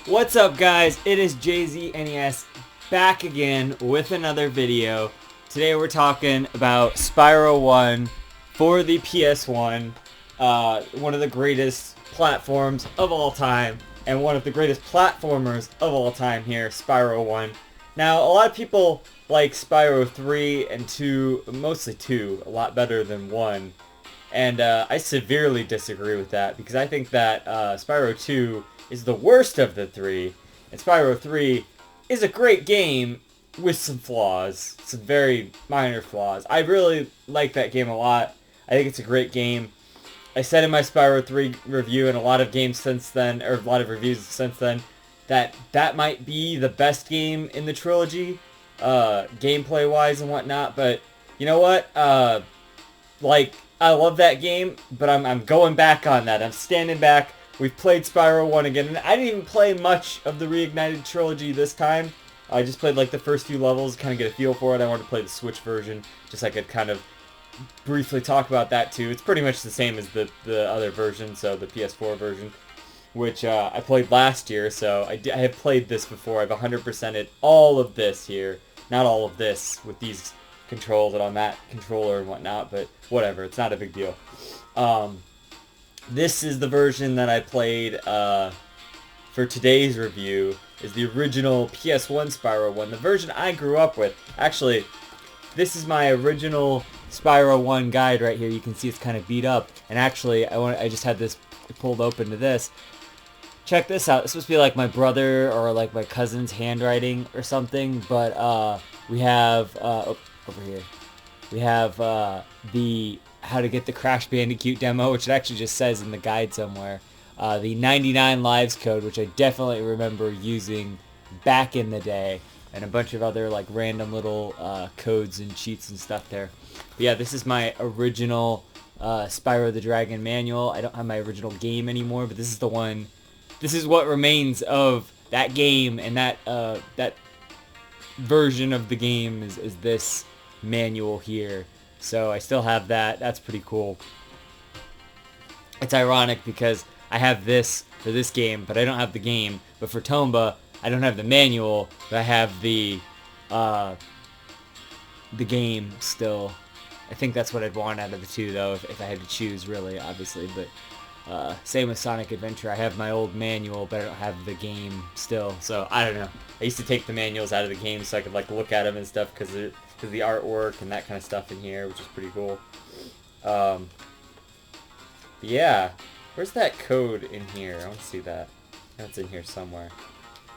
What's up, guys? It is JZNES back again with another video. Today we're talking about Spyro 1 for the PS1, one of the greatest platforms of all time, and one of the greatest platformers of all time here, Spyro 1. Now, a lot of people like Spyro 3 and 2, mostly 2, a lot better than 1. And I severely disagree with that, because I think that Spyro 2 is the worst of the three, and Spyro 3 is a great game with some flaws, some very minor flaws. I really like that game a lot. I think it's a great game. I said in my Spyro 3 review and a lot of games since then, or a lot of reviews since then, that might be the best game in the trilogy, gameplay-wise and whatnot, but you know what? I love that game, but I'm going back on that. I'm standing back. We've played Spyro 1 again, and I didn't even play much of the Reignited trilogy this time. I just played like the first few levels, kind of get a feel for it. I wanted to play the Switch version, just so I could kind of briefly talk about that too. It's pretty much the same as the other version, so the PS4 version, which I played last year, so I have played this before. I've 100%ed all of this here. Not all of this with these controls and on that controller and whatnot, but whatever, it's not a big deal. This is the version that I played for today's review, is the original PS1 Spyro 1, the version I grew up with. Actually, this is my original Spyro 1 guide right here. You can see it's kind of beat up, and actually I just had this pulled open to this. Check this out. It's supposed to be like my brother or like my cousin's handwriting or something, but we have over here. We have the how to get the Crash Bandicoot demo, which it actually just says in the guide somewhere. The 99 lives code, which I definitely remember using back in the day, and a bunch of other like random little codes and cheats and stuff there. But yeah, this is my original Spyro the Dragon manual. I don't have my original game anymore, but this is the one. This is what remains of that game, and that version of the game is this manual here. So I still have that. That's pretty cool. It's ironic because I have this for this game, but I don't have the game. But for Tomba, I don't have the manual, but I have the game still. I think that's what I'd want out of the two, though, if I had to choose, really, obviously. But same with Sonic Adventure. I have my old manual, but I don't have the game still. So I don't know. I used to take the manuals out of the game so I could like look at them and stuff because of the artwork and that kind of stuff in here, which is pretty cool. Yeah, where's that code in here? I want to see that. That's in here somewhere.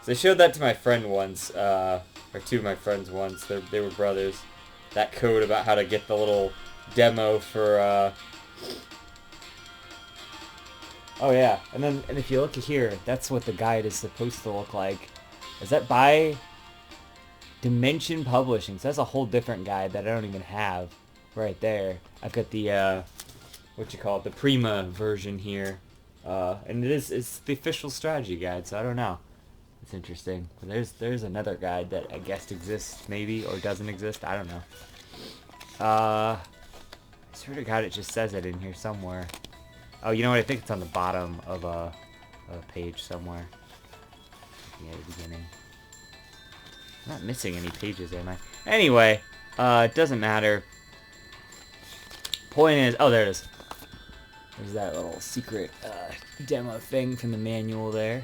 So I showed that to my friend once, or two of my friends once. They were brothers. That code about how to get the little demo for. Oh yeah, and if you look at here, that's what the guide is supposed to look like. Is that by Dimension Publishing? So that's a whole different guide that I don't even have right there. I've got the the Prima version here, and it's the official strategy guide. So I don't know. It's interesting. But there's another guide that I guess exists maybe or doesn't exist. I don't know. I swear to God, it just says it in here somewhere. Oh, you know what? I think it's on the bottom of a page somewhere. Yeah, the beginning. I'm not missing any pages, am I? Anyway, it doesn't matter. Point is, oh, there it is. There's that little secret demo thing from the manual there.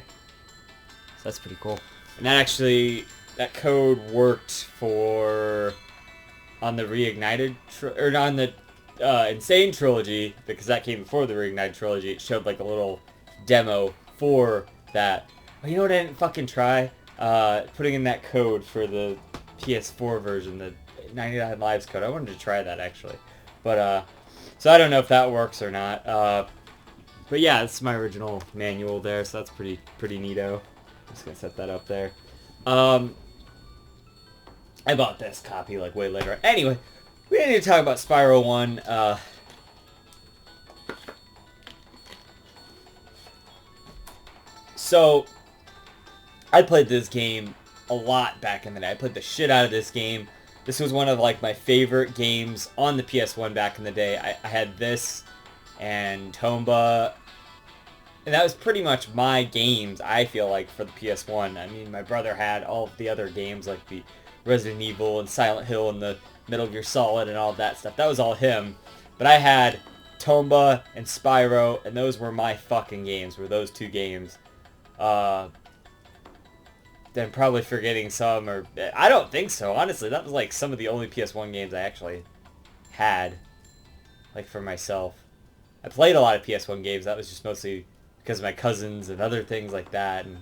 So that's pretty cool. And that code worked on the Reignited, or on the Insane trilogy, because that came before the Reignited trilogy. It showed like a little demo for that. Oh, you know what I didn't fucking try? Putting in that code for the PS4 version, the 99 lives code. I wanted to try that actually, but so I don't know if that works or not. But yeah, it's my original manual there, so that's pretty neato. I'm just gonna set that up there. I bought this copy like way later. Anyway, we need to talk about Spyro 1. So I played this game a lot back in the day. I played the shit out of this game. This was one of like my favorite games on the PS1 back in the day. I had this and Tomba And that was pretty much my games, I feel like, for the PS1. I mean, my brother had all of the other games, like the Resident Evil and Silent Hill and the Metal Gear Solid and all of that stuff. That was all him. But I had Tomba and Spyro, and those were my fucking games, were those two games. Then probably forgetting some, or... I don't think so, honestly. That was, like, some of the only PS1 games I actually had, like, for myself. I played a lot of PS1 games. That was just mostly because of my cousins and other things like that. And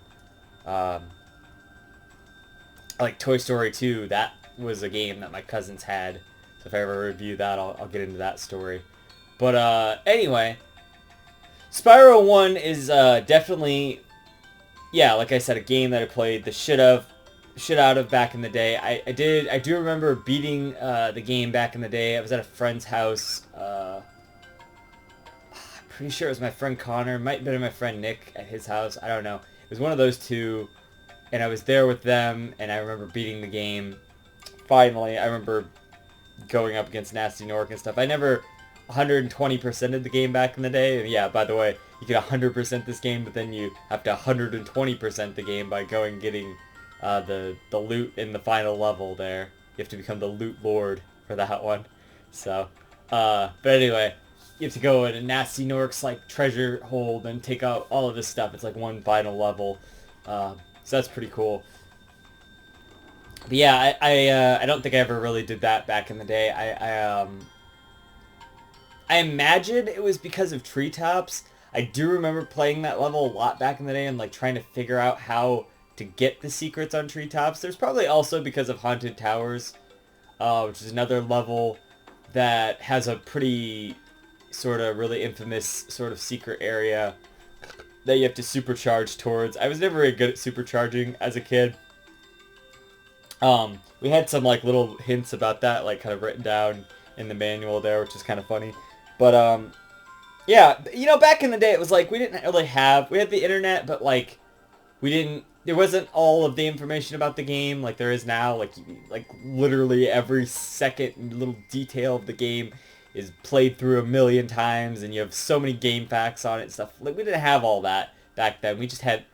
like Toy Story 2, that was a game that my cousins had. So if I ever review that, I'll get into that story. But anyway, Spyro 1 is definitely, yeah, like I said, a game that I played the shit out of back in the day. I do remember beating the game back in the day. I was at a friend's house. Pretty sure it was my friend Connor. Might have been my friend Nick at his house. I don't know. It was one of those two, and I was there with them, and I remember beating the game. Finally, I remember going up against Nasty Nork and stuff. I never 120%ed the game back in the day. And yeah, by the way, you can 100% this game, but then you have to 120% the game by going and getting the loot in the final level there. You have to become the loot lord for that one. So, but anyway... You have to go in a Nasty Nork's like treasure hold and take out all of this stuff. It's like one final level, so that's pretty cool. But yeah, I don't think I ever really did that back in the day. I imagine it was because of treetops. I do remember playing that level a lot back in the day and like trying to figure out how to get the secrets on treetops. There's probably also because of Haunted Towers, which is another level that has a pretty sort of really infamous sort of secret area that you have to supercharge towards. I was never very good at supercharging as a kid. We had some like little hints about that, like kind of written down in the manual there, which is kind of funny. But yeah, you know, back in the day it was like we didn't really have, we had the internet, but like there wasn't all of the information about the game like there is now. Like literally every second little detail of the game is played through a million times, and you have so many game facts on it and stuff. Like, we didn't have all that back then. We just had,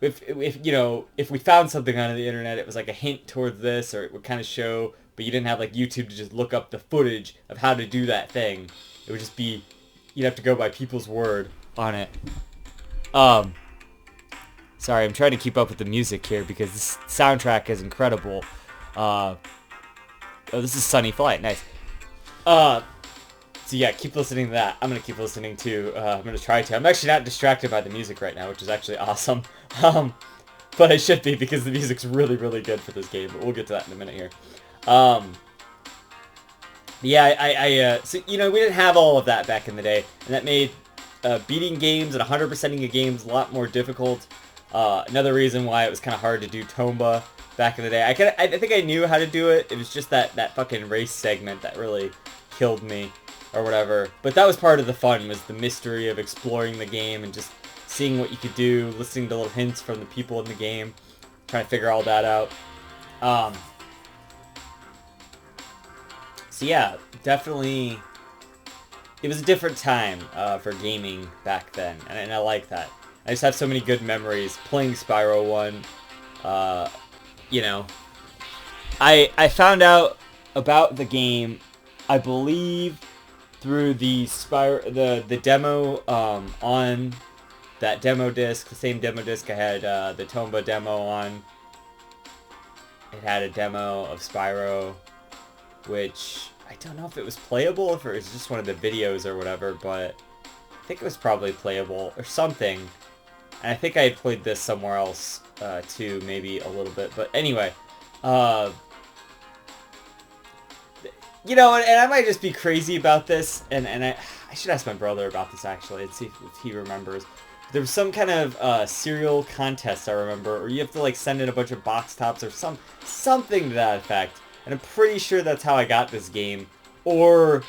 if you know, if we found something on the internet, it was like a hint towards this, or it would kind of show, but you didn't have like YouTube to just look up the footage of how to do that thing. It would just be, you'd have to go by people's word on it. Sorry, I'm trying to keep up with the music here because this soundtrack is incredible. Oh, this is Sunny Flight. Nice. So yeah, keep listening to that. I'm going to keep listening to, I'm going to try to. I'm actually not distracted by the music right now, which is actually awesome. But I should be because the music's really, really good for this game, but we'll get to that in a minute here. Yeah, so, you know, we didn't have all of that back in the day, and that made beating games and 100%ing a games a lot more difficult. Another reason why it was kind of hard to do Tomba back in the day. I think I knew how to do it. It was just that fucking race segment that really killed me or whatever. But that was part of the fun, was the mystery of exploring the game and just seeing what you could do, listening to little hints from the people in the game, trying to figure all that out. So yeah, definitely, it was a different time for gaming back then, and I like that. I just have so many good memories playing Spyro 1. You know, I found out about the game, I believe, through the the demo on that demo disc, the same demo disc I had the Tomba demo on. It had a demo of Spyro, which I don't know if it was playable, if it was just one of the videos or whatever, but I think it was probably playable or something. And I think I had played this somewhere else too, maybe a little bit. But anyway, you know, and I might just be crazy about this, and I should ask my brother about this actually and see if he remembers. There was some kind of cereal contest, I remember, or you have to like send in a bunch of box tops or something to that effect. And I'm pretty sure that's how I got this game, or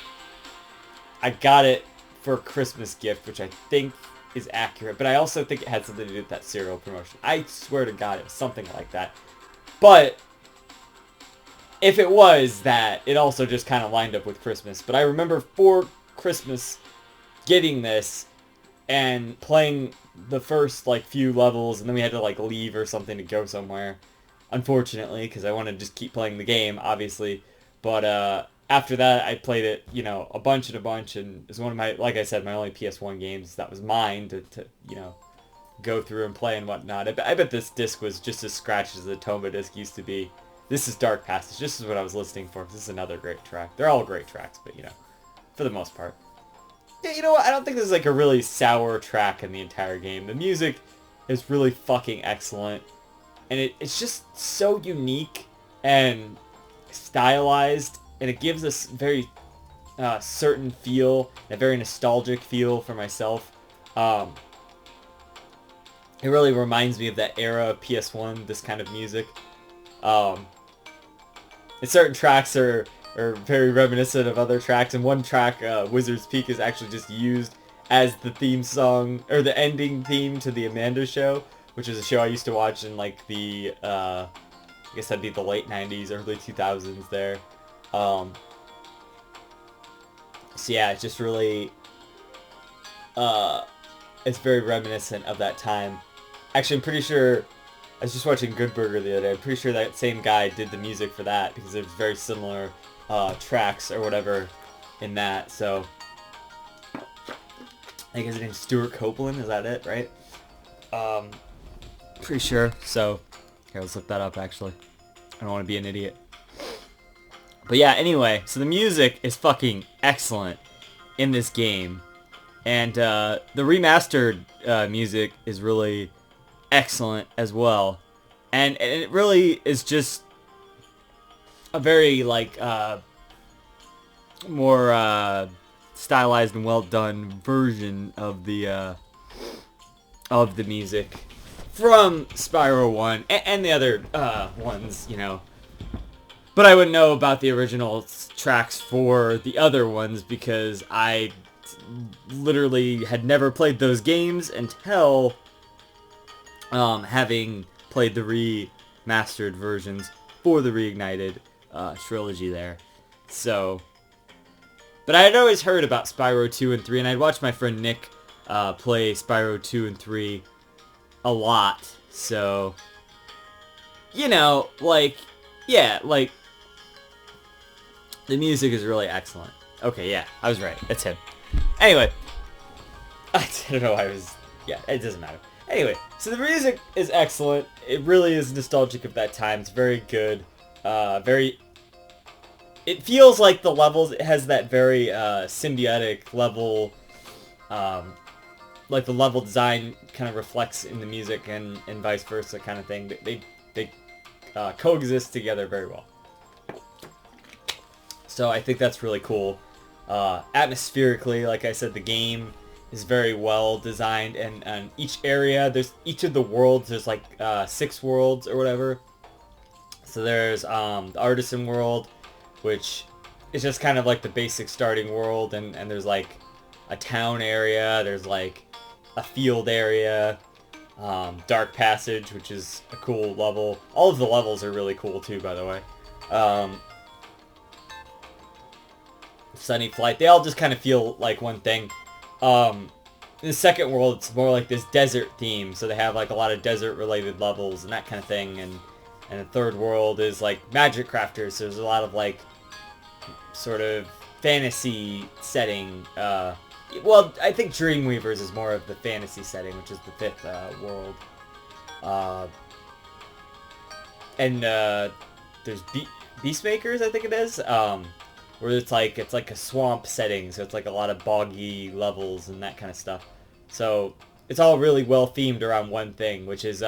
I got it for a Christmas gift, which I think is accurate. But I also think it had something to do with that cereal promotion. I swear to God, it was something like that. But if it was that, it also just kind of lined up with Christmas. But I remember for Christmas getting this and playing the first like few levels, and then we had to like leave or something to go somewhere, unfortunately, because I wanted to just keep playing the game, obviously. But after that, I played it, you know, a bunch, and it was one of my, like I said, my only PS1 games that was mine to you know, go through and play and whatnot. I bet this disc was just as scratched as the Toma disc used to be. This is Dark Passage. This is what I was listening for, because this is another great track. They're all great tracks, but, you know, for the most part. Yeah, you know what? I don't think there's, like, a really sour track in the entire game. The music is really fucking excellent. And it's just so unique and stylized. And it gives us very certain feel, a very nostalgic feel for myself. It really reminds me of that era of PS1, this kind of music. And certain tracks are very reminiscent of other tracks, and one track, Wizard's Peak, is actually just used as the theme song, or the ending theme to the Amanda Show, which is a show I used to watch in, like, the, I guess that'd be the late 90s, early 2000s there. So yeah, it's just really, it's very reminiscent of that time. Actually, I'm pretty sure, I was just watching Good Burger the other day. I'm pretty sure that same guy did the music for that, because there's very similar tracks or whatever in that. So I think his name's Stuart Copeland. Is that it, right? Pretty sure. So here, let's look that up, actually. I don't want to be an idiot. But yeah, anyway, so the music is fucking excellent in this game. And the remastered music is really excellent as well. And it really is just a very, like, more stylized and well done version of the music from Spyro 1 and the other ones, you know. But I wouldn't know about the original tracks for the other ones, because I literally had never played those games until having played the remastered versions for the Reignited trilogy there. So, but I had always heard about Spyro 2 and 3, and I'd watched my friend Nick play Spyro 2 and 3 a lot. So, you know, like, yeah, like, the music is really excellent. Okay, yeah, I was right. It's him. Anyway, I don't know why I was... Yeah, it doesn't matter. Anyway, so the music is excellent. It really is nostalgic of that time. It's very good. Very... It feels like the levels, it has that very symbiotic level... like the level design kind of reflects in the music and vice versa kind of thing. They coexist together very well. So I think that's really cool. Atmospherically, like I said, the game is very well designed, and each area, each of the worlds, there's like 6 worlds or whatever. So there's the Artisan world, which is just kind of like the basic starting world, and there's like a town area, there's like a field area, Dark Passage, which is a cool level. All of the levels are really cool too, by the way. Sunny Flight, they all just kind of feel like one thing. In the second world, it's more like this desert theme, so they have like a lot of desert related levels and that kind of thing, and the third world is like magic crafters, so there's a lot of like sort of fantasy setting. Well, I think Dreamweavers is more of the fantasy setting, which is the 5th world. And there's Beastmakers, I think it is, where it's like a swamp setting, so it's like a lot of boggy levels and that kind of stuff. So it's all really well themed around one thing, which is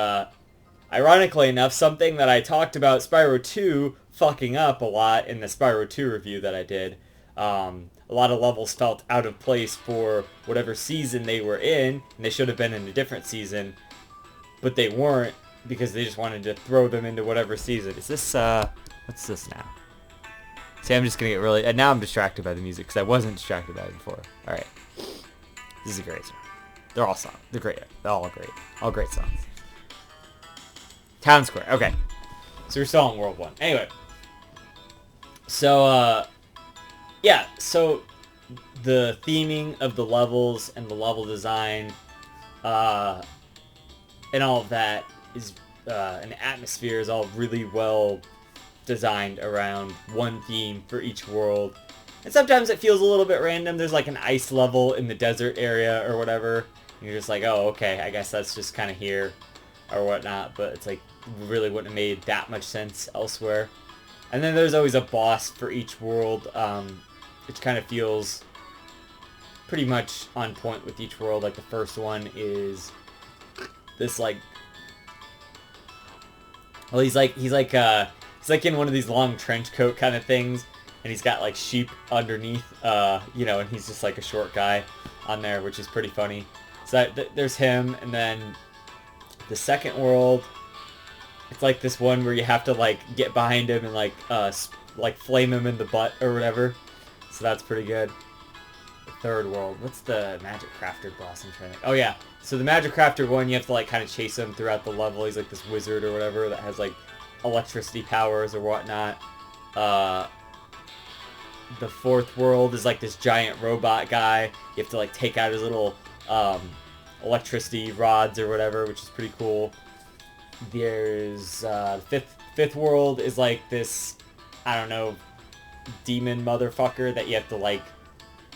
ironically enough something that I talked about Spyro 2 fucking up a lot in the Spyro 2 review that I did. A lot of levels felt out of place for whatever season they were in, and they should have been in a different season, but they weren't, because they just wanted to throw them into whatever season. Is this, what's this now? See, I'm just gonna get really... And now I'm distracted by the music, because I wasn't distracted by it before. Alright. This is a great song. They're all songs. They're great. They're all great. All great songs. Town Square. Okay. So we're still in World 1. Anyway. So, yeah. So, the theming of the levels and the level design and all of that is and the atmosphere is all really well designed around one theme for each world. And sometimes it feels a little bit random. There's like an ice level in the desert area or whatever. And you're just like, oh, okay, I guess that's just kind of here or whatnot. But it's like, really wouldn't have made that much sense elsewhere. And then there's always a boss for each world, which kind of feels pretty much on point with each world. Like the first one is this like, well, he's like in one of these long trench coat kind of things, and he's got like sheep underneath, you know, and he's just like a short guy on there, which is pretty funny. So there's him, and then the second world, it's like this one where you have to like get behind him and like flame him in the butt or whatever. So that's pretty good. The third world, what's the Magic Crafter boss I'm trying to... Oh yeah, so the Magic Crafter one, you have to like kind of chase him throughout the level. He's like this wizard or whatever that has like electricity powers or whatnot. The fourth world is like this giant robot guy. You have to like take out his little electricity rods or whatever, which is pretty cool. There's fifth world is like this, I don't know, demon motherfucker that you have to like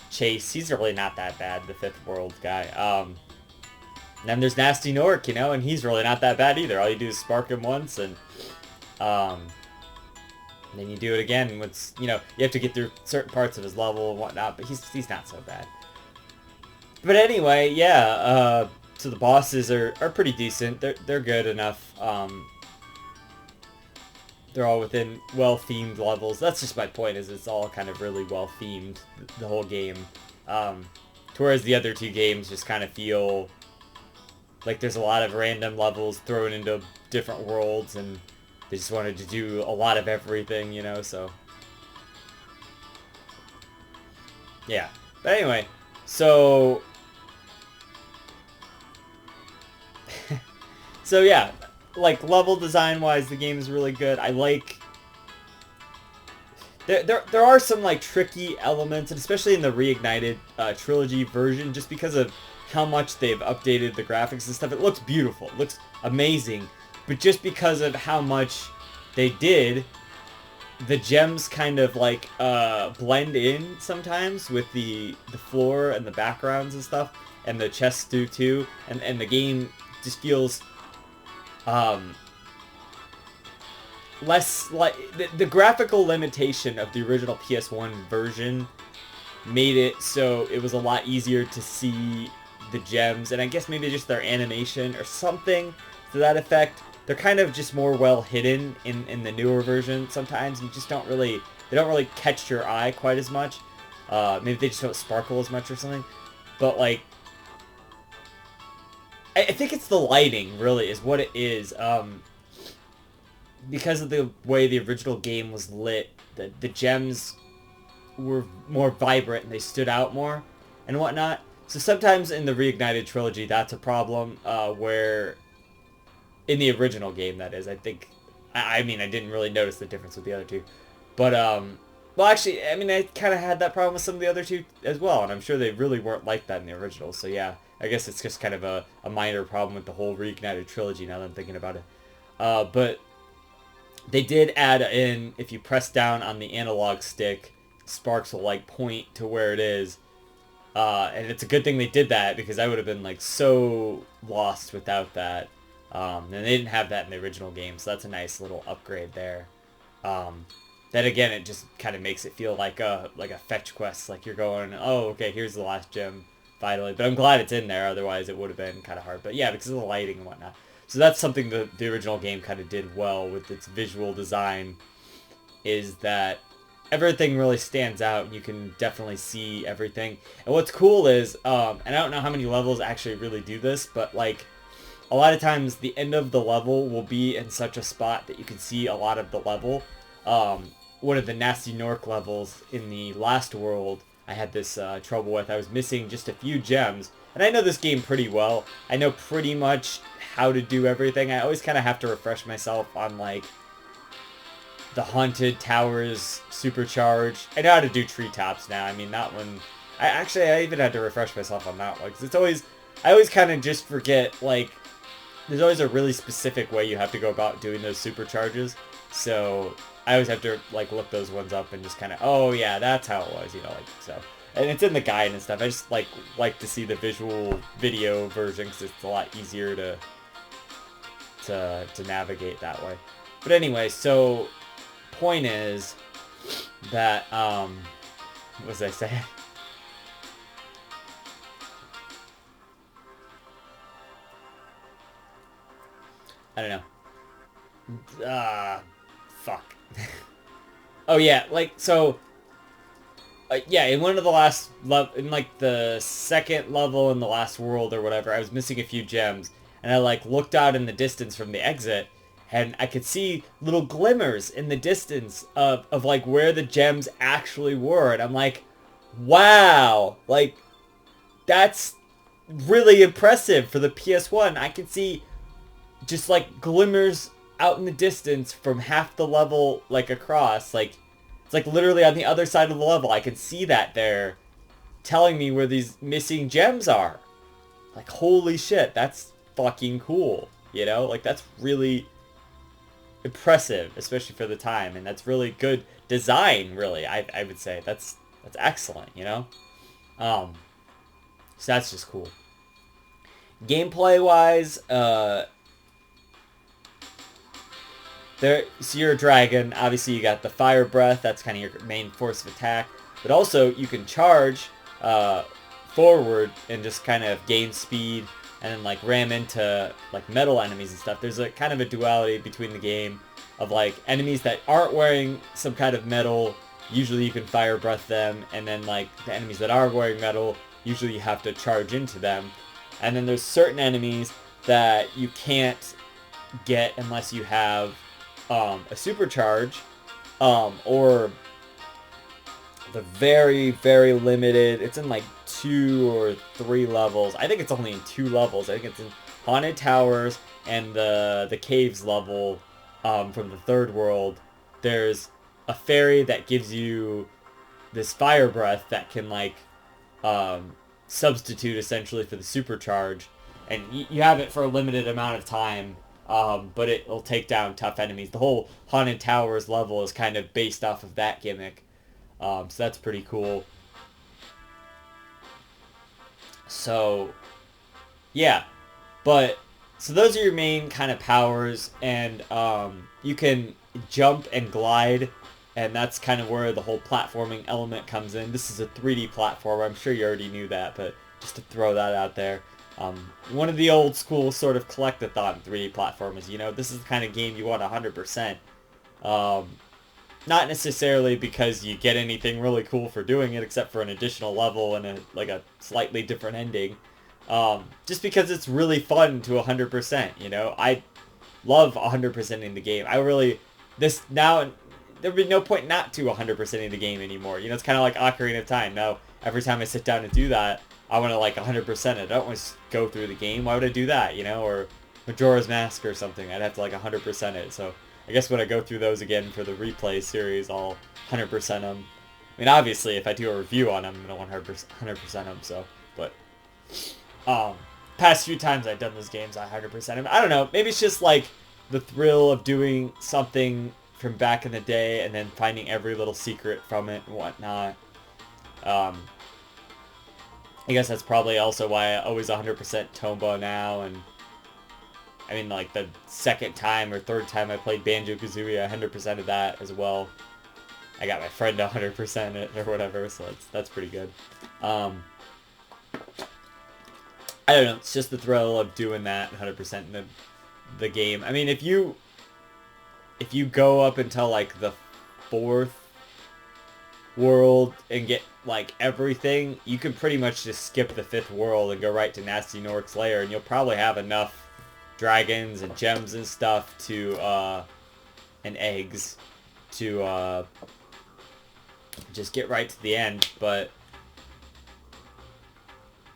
chase. He's really not that bad, the fifth world guy. And then there's Nasty Nork, you know, and he's really not that bad either. All you do is spark him once, and then you do it again. Once, you know, you have to get through certain parts of his level and whatnot, but he's not so bad. But anyway, yeah, so the bosses are pretty decent. They're good enough. They're all within well-themed levels. That's just my point, is it's all kind of really well-themed, the whole game. Whereas the other two games just kind of feel like there's a lot of random levels thrown into different worlds, and they just wanted to do a lot of everything, you know, so... Yeah. But anyway, so... So yeah, like level design wise, the game is really good. I like... There are some like tricky elements, and especially in the Reignited trilogy version, just because of how much they've updated the graphics and stuff. It looks beautiful. It looks amazing. But just because of how much they did, the gems kind of like blend in sometimes with the floor and the backgrounds and stuff, and the chests do too, and the game just feels less like the graphical limitation of the original PS1 version made it so it was a lot easier to see the gems, and I guess maybe just their animation or something to that effect. They're kind of just more well hidden in the newer version sometimes, and just they don't really catch your eye quite as much. Maybe they just don't sparkle as much or something. But like, I think it's the lighting, really, is what it is. Because of the way the original game was lit, the gems were more vibrant and they stood out more and whatnot. So sometimes in the Reignited trilogy, that's a problem, where... In the original game, that is, I think... I mean, I didn't really notice the difference with the other two. But, well, actually, I mean, I kind of had that problem with some of the other two as well, and I'm sure they really weren't like that in the original. So, yeah, I guess it's just kind of a minor problem with the whole Reignited trilogy, now that I'm thinking about it. But they did add in, if you press down on the analog stick, sparks will, like, point to where it is. And it's a good thing they did that, because I would have been, like, so lost without that. And they didn't have that in the original game, so that's a nice little upgrade there. Then again, it just kind of makes it feel like a fetch quest, like you're going, oh, okay, here's the last gem, finally. But I'm glad it's in there, otherwise it would have been kind of hard. But yeah, because of the lighting and whatnot. So that's something that the original game kind of did well with its visual design, is that everything really stands out, and you can definitely see everything. And what's cool is, and I don't know how many levels actually really do this, but like, a lot of times the end of the level will be in such a spot that you can see a lot of the level. One of the Nasty Nork levels in the last world, I had this trouble with. I was missing just a few gems. And I know this game pretty well. I know pretty much how to do everything. I always kind of have to refresh myself on, like, the Haunted Towers Supercharge. I know how to do treetops now. I mean, that one I even had to refresh myself on that one, because it's always, I always kind of just forget, like, there's always a really specific way you have to go about doing those supercharges, so I always have to, like, look those ones up and just kind of, oh yeah, that's how it was, you know, like, so. And it's in the guide and stuff. I just like to see the visual video version, because it's a lot easier to navigate that way. But anyway, so point is that what was I saying? I don't know. Fuck. Oh yeah, like so. Yeah, in one of the last in like the second level in the last world or whatever, I was missing a few gems, and I like looked out in the distance from the exit, and I could see little glimmers in the distance of like where the gems actually were, and I'm like, wow, like that's really impressive for the PS1. I can see just like glimmers out in the distance from half the level, like across, like it's like literally on the other side of the level. I can see that there, telling me where these missing gems are. Like, holy shit, that's fucking cool. You know, like that's really impressive, especially for the time, and that's really good design. Really, I would say that's excellent. You know, so that's just cool. Gameplay wise, so you're a dragon. Obviously, you got the fire breath. That's kind of your main force of attack. But also, you can charge forward and just kind of gain speed and then like ram into like metal enemies and stuff. There's a kind of a duality between the game of like enemies that aren't wearing some kind of metal. Usually, you can fire breath them, and then like the enemies that are wearing metal, usually you have to charge into them. And then there's certain enemies that you can't get unless you have a supercharge, or the very, very limited, it's in like 2 or 3 levels. I think it's only in 2 levels. I think it's in Haunted Towers and the Caves level, from the third world. There's a fairy that gives you this fire breath that can like substitute essentially for the supercharge, and you have it for a limited amount of time. But it'll take down tough enemies. The whole Haunted Towers level is kind of based off of that gimmick. So that's pretty cool. So, yeah. But, so those are your main kind of powers. And you can jump and glide. And that's kind of where the whole platforming element comes in. This is a 3D platformer. I'm sure you already knew that, but just to throw that out there. One of the old school sort of collect-a-thon 3D platformers, you know, this is the kind of game you want 100%. Not necessarily because you get anything really cool for doing it, except for an additional level and a slightly different ending. Just because it's really fun to 100%, you know. I love 100%ing the game. Now, there'd be no point not to 100%ing the game anymore. You know, it's kind of like Ocarina of Time. Now, every time I sit down and do that, I want to like 100% it. I don't want to go through the game. Why would I do that, you know? Or Majora's Mask or something. I'd have to like 100% it. So I guess when I go through those again for the replay series, I'll 100% them. I mean, obviously, if I do a review on them, I'm going to 100% them. So, but past few times I've done those games, I 100% them. I don't know. Maybe it's just like the thrill of doing something from back in the day and then finding every little secret from it and whatnot. I guess that's probably also why I always 100% Tomba now, and I mean, like, the second time or third time I played Banjo-Kazooie, I 100% of that as well. I got my friend to 100% it or whatever, so that's pretty good. I don't know, it's just the thrill of doing that 100% in the game. I mean, if you go up until, like, the 4th world and get like everything, you can pretty much just skip the 5th world and go right to Nasty Nork's lair, and you'll probably have enough dragons and gems and stuff to and eggs to just get right to the end. But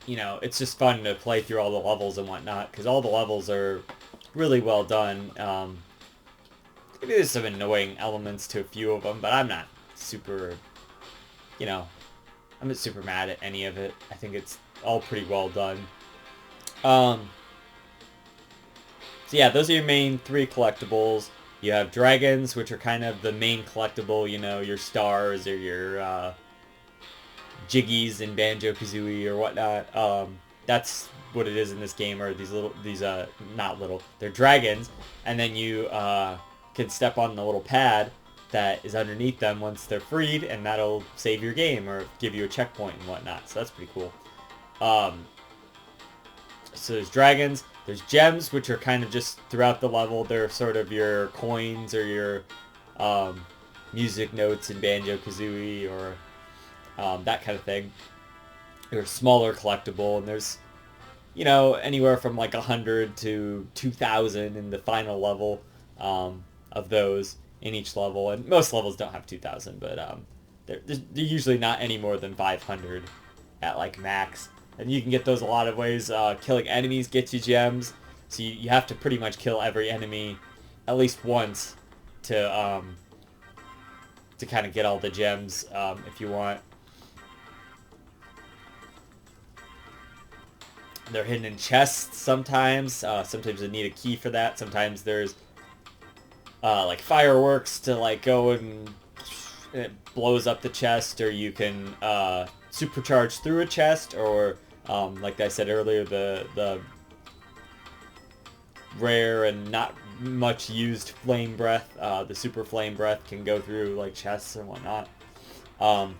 you know, it's just fun to play through all the levels and whatnot, because all the levels are really well done. Maybe there's some annoying elements to a few of them, but I'm not super, you know, I'm not super mad at any of it. I think it's all pretty well done. So yeah, those are your main 3 collectibles. You have dragons, which are kind of the main collectible, you know, your stars or your Jiggies in Banjo-Kazooie or whatnot. That's what it is in this game, or not little, they're dragons, and then you can step on the little pad that is underneath them once they're freed, and that'll save your game or give you a checkpoint and whatnot, so that's pretty cool. So there's dragons, there's gems, which are kind of just throughout the level. They're sort of your coins or your music notes in Banjo-Kazooie or that kind of thing. They're smaller collectible, and there's, you know, anywhere from like 100 to 2,000 in the final level of those in each level. And most levels don't have 2,000, but they're usually not any more than 500 at like max. And you can get those a lot of ways. Killing enemies gets you gems, so you have to pretty much kill every enemy at least once to kind of get all the gems if you want. They're hidden in chests sometimes. Sometimes you need a key for that. Sometimes there's like fireworks to like go and it blows up the chest, or you can supercharge through a chest, or like I said earlier, the rare and not much used flame breath, the super flame breath can go through like chests and whatnot. And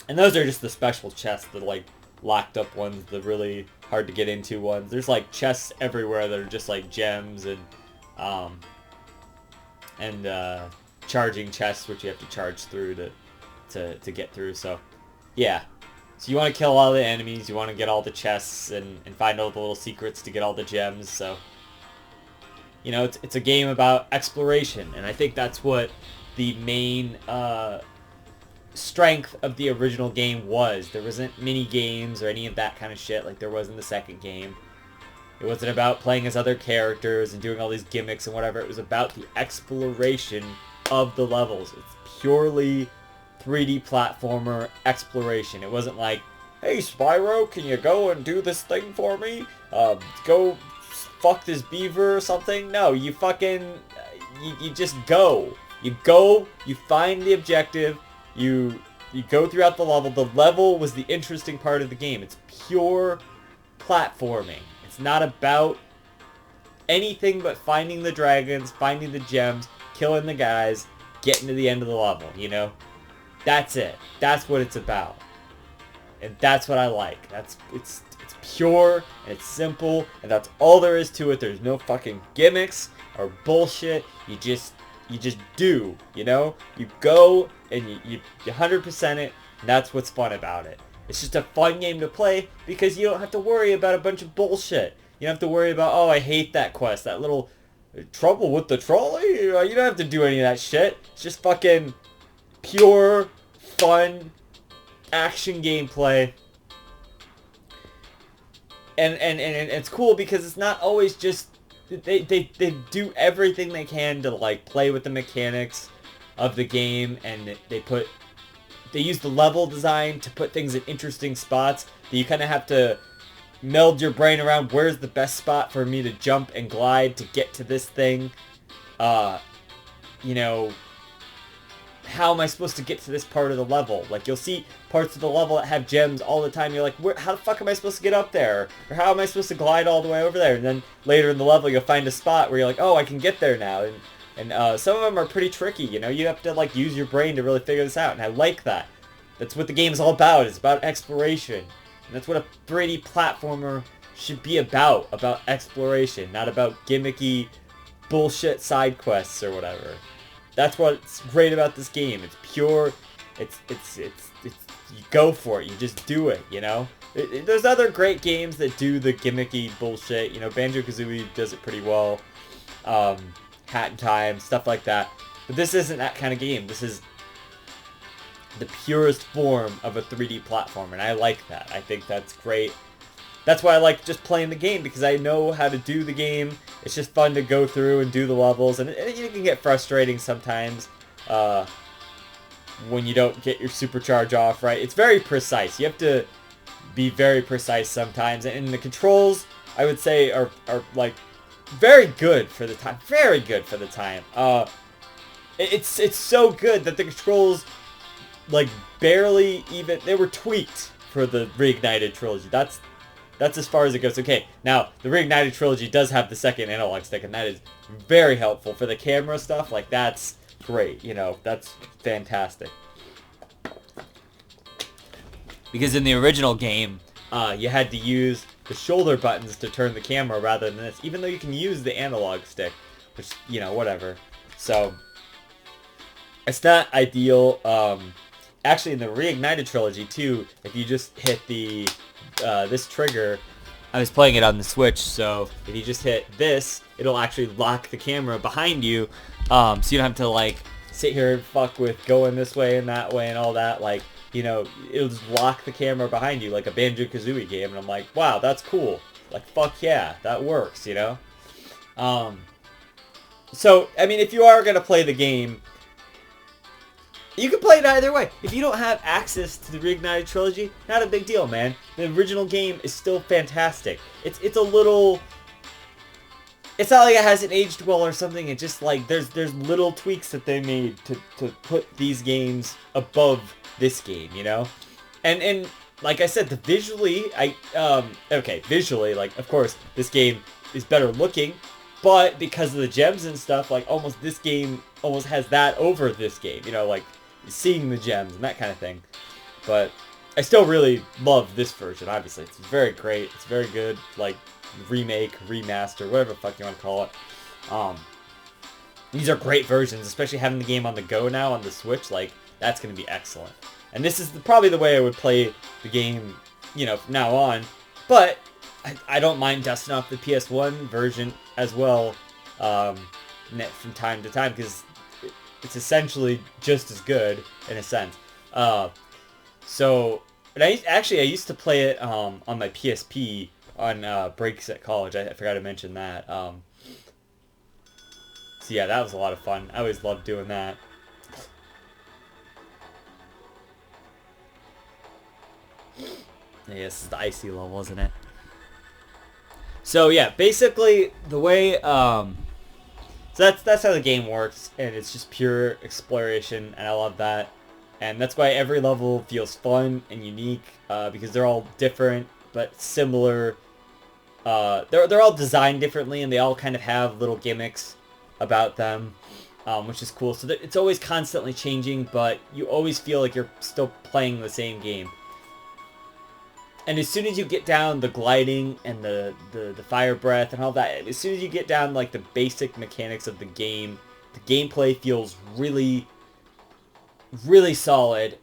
those are just the special chests, the like locked up ones, the really hard to get into ones. There's like chests everywhere that are just like gems and charging chests, which you have to charge through to get through. So yeah, so you want to kill all the enemies, you want to get all the chests and find all the little secrets to get all the gems. So, you know, it's a game about exploration, and I think that's what the main strength of the original game was. There wasn't mini games or any of that kind of shit like there was in the second game. It wasn't about playing as other characters and doing all these gimmicks and whatever. It was about the exploration of the levels. It's purely 3D platformer exploration. It wasn't like, hey Spyro, can you go and do this thing for me? Go fuck this beaver or something? No, you fucking, you just go. You go, you find the objective, you go throughout the level. The level was the interesting part of the game. It's pure platforming. It's not about anything but finding the dragons, finding the gems, killing the guys, getting to the end of the level, you know? That's it. That's what it's about. And that's what I like. It's pure, and it's simple, and that's all there is to it. There's no fucking gimmicks or bullshit. You just do, you know? You go and you 100% it, and that's what's fun about it. It's just a fun game to play because you don't have to worry about a bunch of bullshit. You don't have to worry about, oh, I hate that quest, that little trouble with the trolley. You don't have to do any of that shit. It's just fucking pure, fun, action gameplay. And it's cool because it's not always just, they do everything they can to like play with the mechanics of the game, and they use the level design to put things in interesting spots that you kind of have to meld your brain around. Where's the best spot for me to jump and glide to get to this thing? You know, how am I supposed to get to this part of the level? Like, you'll see parts of the level that have gems all the time. You're like, how the fuck am I supposed to get up there? Or how am I supposed to glide all the way over there? And then later in the level, you'll find a spot where you're like, oh, I can get there now. And some of them are pretty tricky, you know? You have to, like, use your brain to really figure this out. And I like that. That's what the game is all about. It's about exploration. And that's what a 3D platformer should be about exploration, not about gimmicky bullshit side quests or whatever. That's what's great about this game. It's pure. It's you go for it. You just do it, you know? There's other great games that do the gimmicky bullshit. You know, Banjo-Kazooie does it pretty well. Hat in Time, stuff like that. But this isn't that kind of game. This is the purest form of a 3D platform, and I like that. I think that's great. That's why I like just playing the game, because I know how to do the game. It's just fun to go through and do the levels, and it can get frustrating sometimes. when you don't get your supercharge off right. It's very precise. You have to be very precise sometimes, and the controls, I would say, are like very good for the time. Very good for the time. It's so good that the controls like barely even, they were tweaked for the Reignited trilogy. That's as far as it goes. Okay, now the Reignited trilogy does have the second analog stick, and that is very helpful for the camera stuff. Like, that's great. You know, that's fantastic. Because in the original game, you had to use the shoulder buttons to turn the camera rather than this, even though you can use the analog stick, which, you know, whatever. So, it's not ideal. Actually, in the Reignited trilogy, too, if you just hit the this trigger, I was playing it on the Switch, so if you just hit this, it'll actually lock the camera behind you, so you don't have to, like, sit here and fuck with going this way and that way and all that. Like, you know, it'll just lock the camera behind you like a Banjo-Kazooie game, and I'm like, wow, that's cool. Like, fuck yeah, that works, you know? So, I mean, if you are going to play the game, you can play it either way. If you don't have access to the Reignited trilogy, not a big deal, man. The original game is still fantastic. It's a little... It's not like it hasn't aged well or something. It's just like there's little tweaks that they made to put these games above this game, you know? And like I said, visually, visually, like, of course, this game is better looking, but because of the gems and stuff, like, almost this game almost has that over this game, you know, like, seeing the gems and that kind of thing. But I still really love this version, obviously. It's very great. It's very good, like, remake, remaster, whatever the fuck you want to call it. These are great versions, especially having the game on the go now on the Switch. Like, that's going to be excellent. And this is probably the way I would play the game, you know, from now on. But I don't mind dusting off the PS1 version as well from time to time, because it's essentially just as good in a sense. So, but I used to play it on my PSP on breaks at college. I forgot to mention that. So yeah, that was a lot of fun. I always loved doing that. Yeah, this is the icy level, isn't it? So yeah, basically the way so that's how the game works, and it's just pure exploration, and I love that. And that's why every level feels fun and unique, because they're all different but similar. They're all designed differently, and they all kind of have little gimmicks about them, which is cool. So it's always constantly changing, but you always feel like you're still playing the same game. And as soon as you get down the gliding and the fire breath and all that, as soon as you get down like the basic mechanics of the game, the gameplay feels really, really solid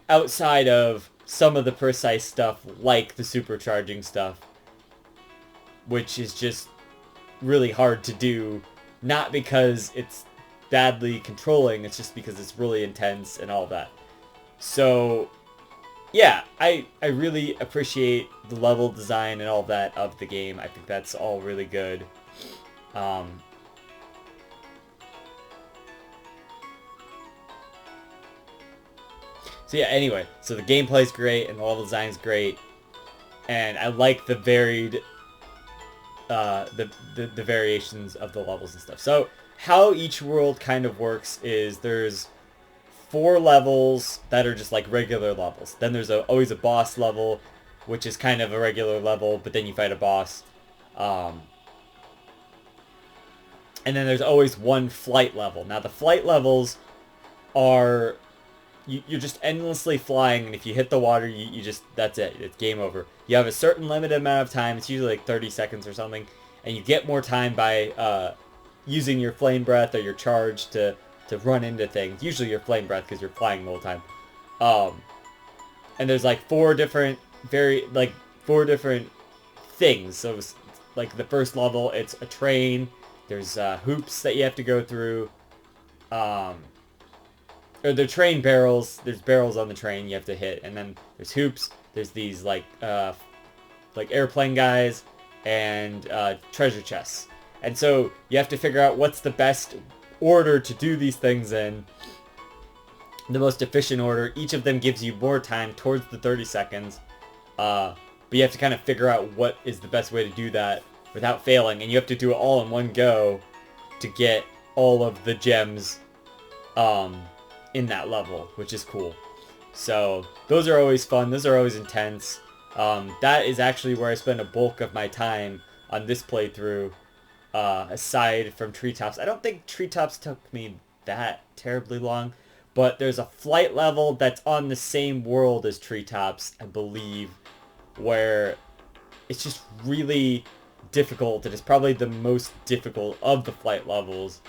outside of some of the precise stuff like the supercharging stuff, which is just really hard to do, not because it's badly controlling, it's just because it's really intense and all that. So yeah, I really appreciate the level design and all that of the game. I think that's all really good. So yeah, anyway, so the gameplay's great and the level design's great, and I like the varied the variations of the levels and stuff. So how each world kind of works is there's 4 levels that are just like regular levels. Then there's always a boss level, which is kind of a regular level, but then you fight a boss. And then there's always one flight level. Now the flight levels are, you're just endlessly flying, and if you hit the water, you just, that's it. It's game over. You have a certain limited amount of time. It's usually like 30 seconds or something, and you get more time by using your flame breath or your charge to run into things. Usually your flame breath because you're flying the whole time. And there's like 4 different things. So it's like the first level, it's a train. There's hoops that you have to go through. Or the train barrels. There's barrels on the train you have to hit, and then there's hoops. There's these like airplane guys and treasure chests. And so you have to figure out what's the best order to do these things in. the most efficient order. Each of them gives you more time towards the 30 seconds. But you have to kind of figure out what is the best way to do that without failing. And you have to do it all in one go to get all of the gems in that level, which is cool. So those are always fun. Those are always intense. That is actually where I spend a bulk of my time on this playthrough, aside from Treetops. I don't think Treetops took me that terribly long, but there's a flight level that's on the same world as Treetops, I believe, where it's just really difficult, and it's probably the most difficult of the flight levels.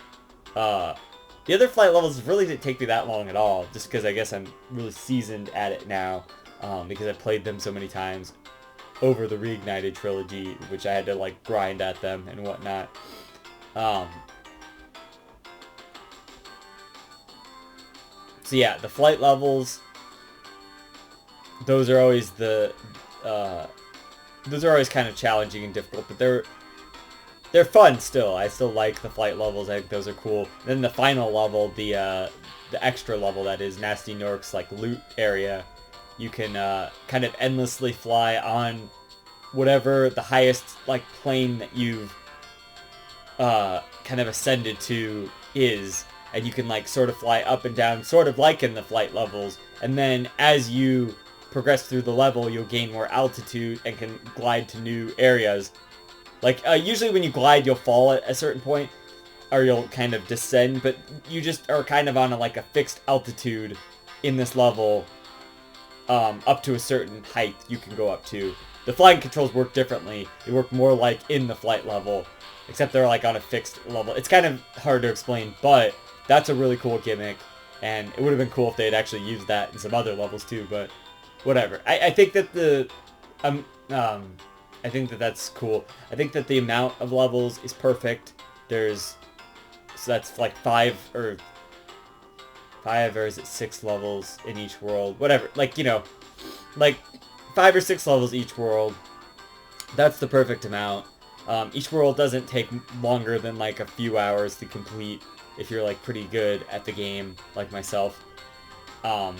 The other flight levels really didn't take me that long at all, just because I guess I'm really seasoned at it now, because I've played them so many times over the Reignited trilogy, which I had to like grind at them and whatnot. So yeah, the flight levels, those are always kind of challenging and difficult, but they're fun still. I still like the flight levels. I think those are cool. Then the final level, the extra level, that is Nasty Nork's like loot area, you can kind of endlessly fly on whatever the highest like plane that you've kind of ascended to is, and you can like sort of fly up and down, sort of like in the flight levels. And then as you progress through the level, you'll gain more altitude and can glide to new areas. Like, usually when you glide, you'll fall at a certain point, or you'll kind of descend, but you just are kind of on a fixed altitude in this level, up to a certain height you can go up to. The flying controls work differently. They work more like in the flight level, except they're like on a fixed level. It's kind of hard to explain, but that's a really cool gimmick, and it would have been cool if they had actually used that in some other levels too, but whatever. I think that I think that that's cool. I think that the amount of levels is perfect. So that's like 5 or is it 6 levels in each world? Whatever. Like, you know, like 5 or 6 levels each world. That's the perfect amount. Each world doesn't take longer than like a few hours to complete if you're like pretty good at the game, like myself. I'm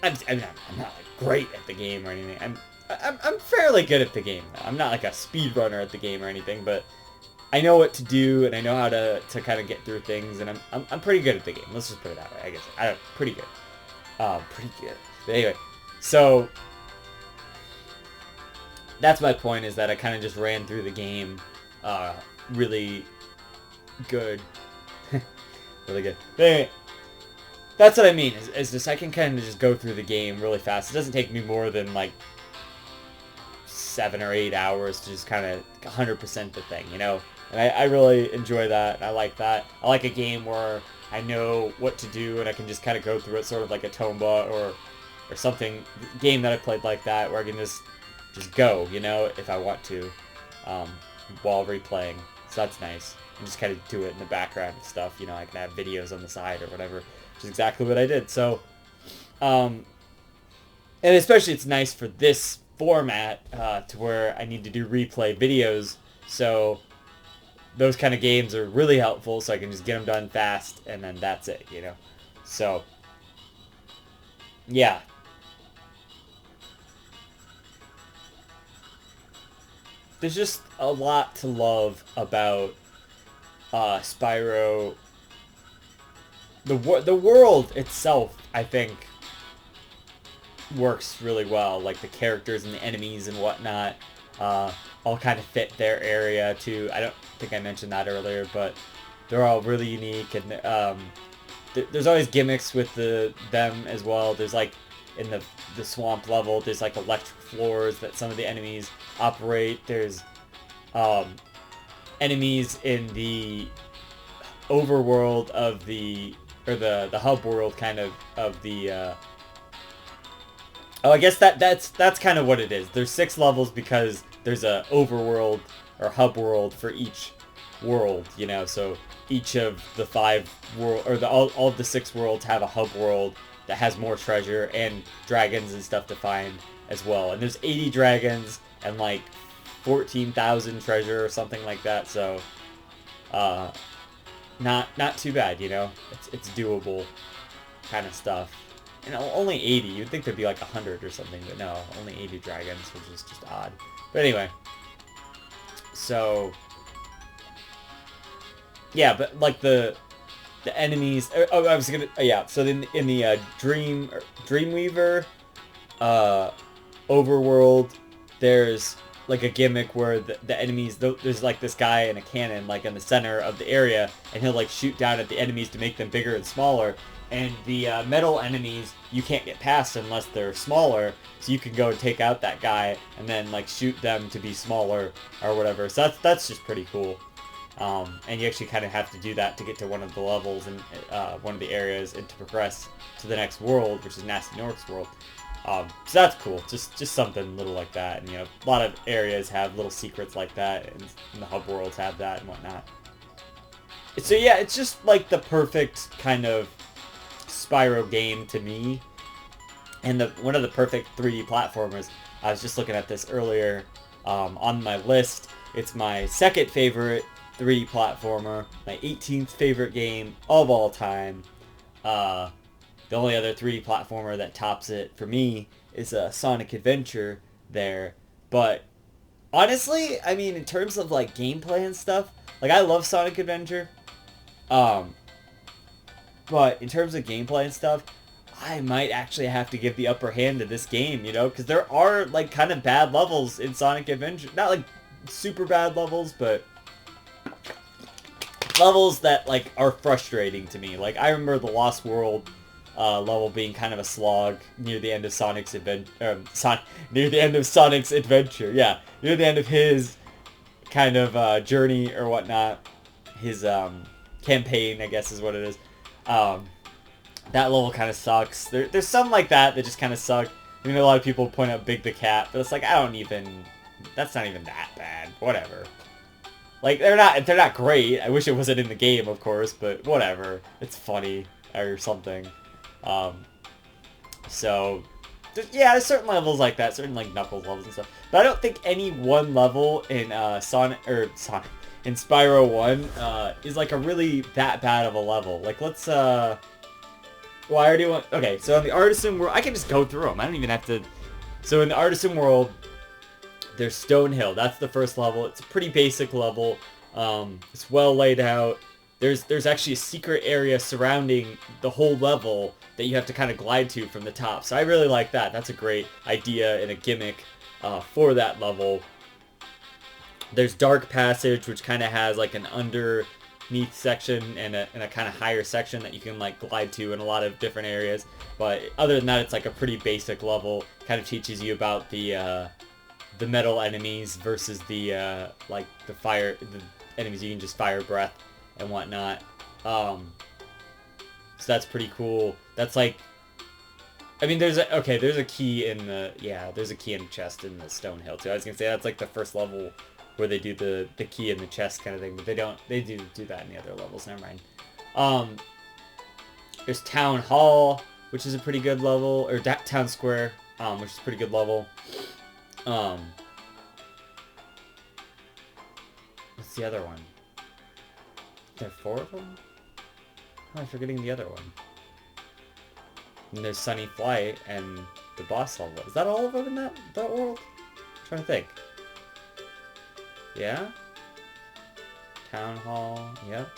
not like great at the game or anything. I'm fairly good at the game. I'm not like a speedrunner at the game or anything, but I know what to do and I know how to kind of get through things, and I'm pretty good at the game. Let's just put it that way. I guess I'm pretty good. Pretty good. But anyway, so that's my point, is that I kind of just ran through the game really good. Really good. But anyway, that's what I mean, is just I can kind of just go through the game really fast. It doesn't take me more than like 7 or 8 hours to just kind of 100% the thing, you know? And I really enjoy that, and I like that. I like a game where I know what to do, and I can just kind of go through it sort of like a Tomba or something, game that I played like that, where I can just go, you know, if I want to, while replaying. So that's nice. And just kind of do it in the background and stuff, you know, I can have videos on the side or whatever, which is exactly what I did. So, and especially it's nice for this format, to where I need to do replay videos, so those kind of games are really helpful, so I can just get them done fast, and then that's it, you know? So, yeah. There's just a lot to love about Spyro. The world itself, I think, works really well. Like the characters and the enemies and whatnot, all kind of fit their area too. I don't think I mentioned that earlier, but they're all really unique, and there's always gimmicks with them as well. There's like in the swamp level, there's like electric floors that some of the enemies operate. There's enemies in the overworld of the hub world kind of the oh, I guess that's kind of what it is. There's 6 levels because there's a overworld or hub world for each world, you know. So each of the 5 world, or all of the 6 worlds have a hub world that has more treasure and dragons and stuff to find as well. And there's 80 dragons and like 14,000 treasure or something like that. So not too bad, you know. It's doable kind of stuff. And only 80. You'd think there'd be like 100 or something, but no, only 80 dragons, which is just odd. But anyway, so yeah, but like the enemies. Oh, I was gonna. Yeah, so in the Dreamweaver overworld, there's like a gimmick where the enemies, there's like this guy in a cannon like in the center of the area, and he'll like shoot down at the enemies to make them bigger and smaller. And the metal enemies, you can't get past unless they're smaller, so you can go and take out that guy and then like shoot them to be smaller or whatever. So that's just pretty cool. And you actually kind of have to do that to get to one of the levels and one of the areas and to progress to the next world, which is Nasty Nork's world. So that's cool. Just something little like that. And, you know, a lot of areas have little secrets like that, and the hub worlds have that and whatnot. So yeah, it's just like the perfect kind of Spyro game to me. And one of the perfect 3D platformers. I was just looking at this earlier on my list. It's my second favorite 3D platformer, my 18th favorite game of all time. The only other 3D platformer that tops it for me is Sonic Adventure there. But honestly, I mean, in terms of like gameplay and stuff, like I love Sonic Adventure. But in terms of gameplay and stuff, I might actually have to give the upper hand to this game, you know, because there are like kind of bad levels in Sonic Adventure. Not like super bad levels, but levels that like are frustrating to me. Like I remember the Lost World level being kind of a slog near the end of Sonic's adventure. Near the end of Sonic's adventure, yeah, near the end of his kind of journey or whatnot. His campaign, I guess, is what it is. That level kind of sucks. There's some like that just kind of suck. I mean, a lot of people point out Big the Cat, but it's like that's not even that bad. Whatever. Like they're not great. I wish it wasn't in the game, of course, but whatever. It's funny or something. So yeah, there's certain levels like that, certain like Knuckles levels and stuff. But I don't think any one level in in Spyro 1 is like a really that bad of a level. Like let's well, I already want... Okay, so in the Artisan World... I can just go through them. I don't even have to... So in the Artisan World, there's Stone Hill. That's the first level. It's a pretty basic level. It's well laid out. There's actually a secret area surrounding the whole level that you have to kind of glide to from the top. So I really like that. That's a great idea and a gimmick for that level. There's Dark Passage, which kind of has like an underneath section and a kind of higher section that you can like glide to in a lot of different areas. But other than that, it's like a pretty basic level. Kind of teaches you about the metal enemies versus the like the enemies you can just fire breath and whatnot. So that's pretty cool. That's like, I mean, there's a key in the chest in the Stone Hill too. I was gonna say that's like the first level where they do the key in the chest kind of thing, but they do that in the other levels. Never mind. There's Town Hall, which is a pretty good level, or Town Square, which is a pretty good level. What's the other one? There are 4 of them? How am I forgetting the other one? And there's Sunny Flight and the boss level. Is that all of them in that world? I'm trying to think. Yeah? Town Hall, yep.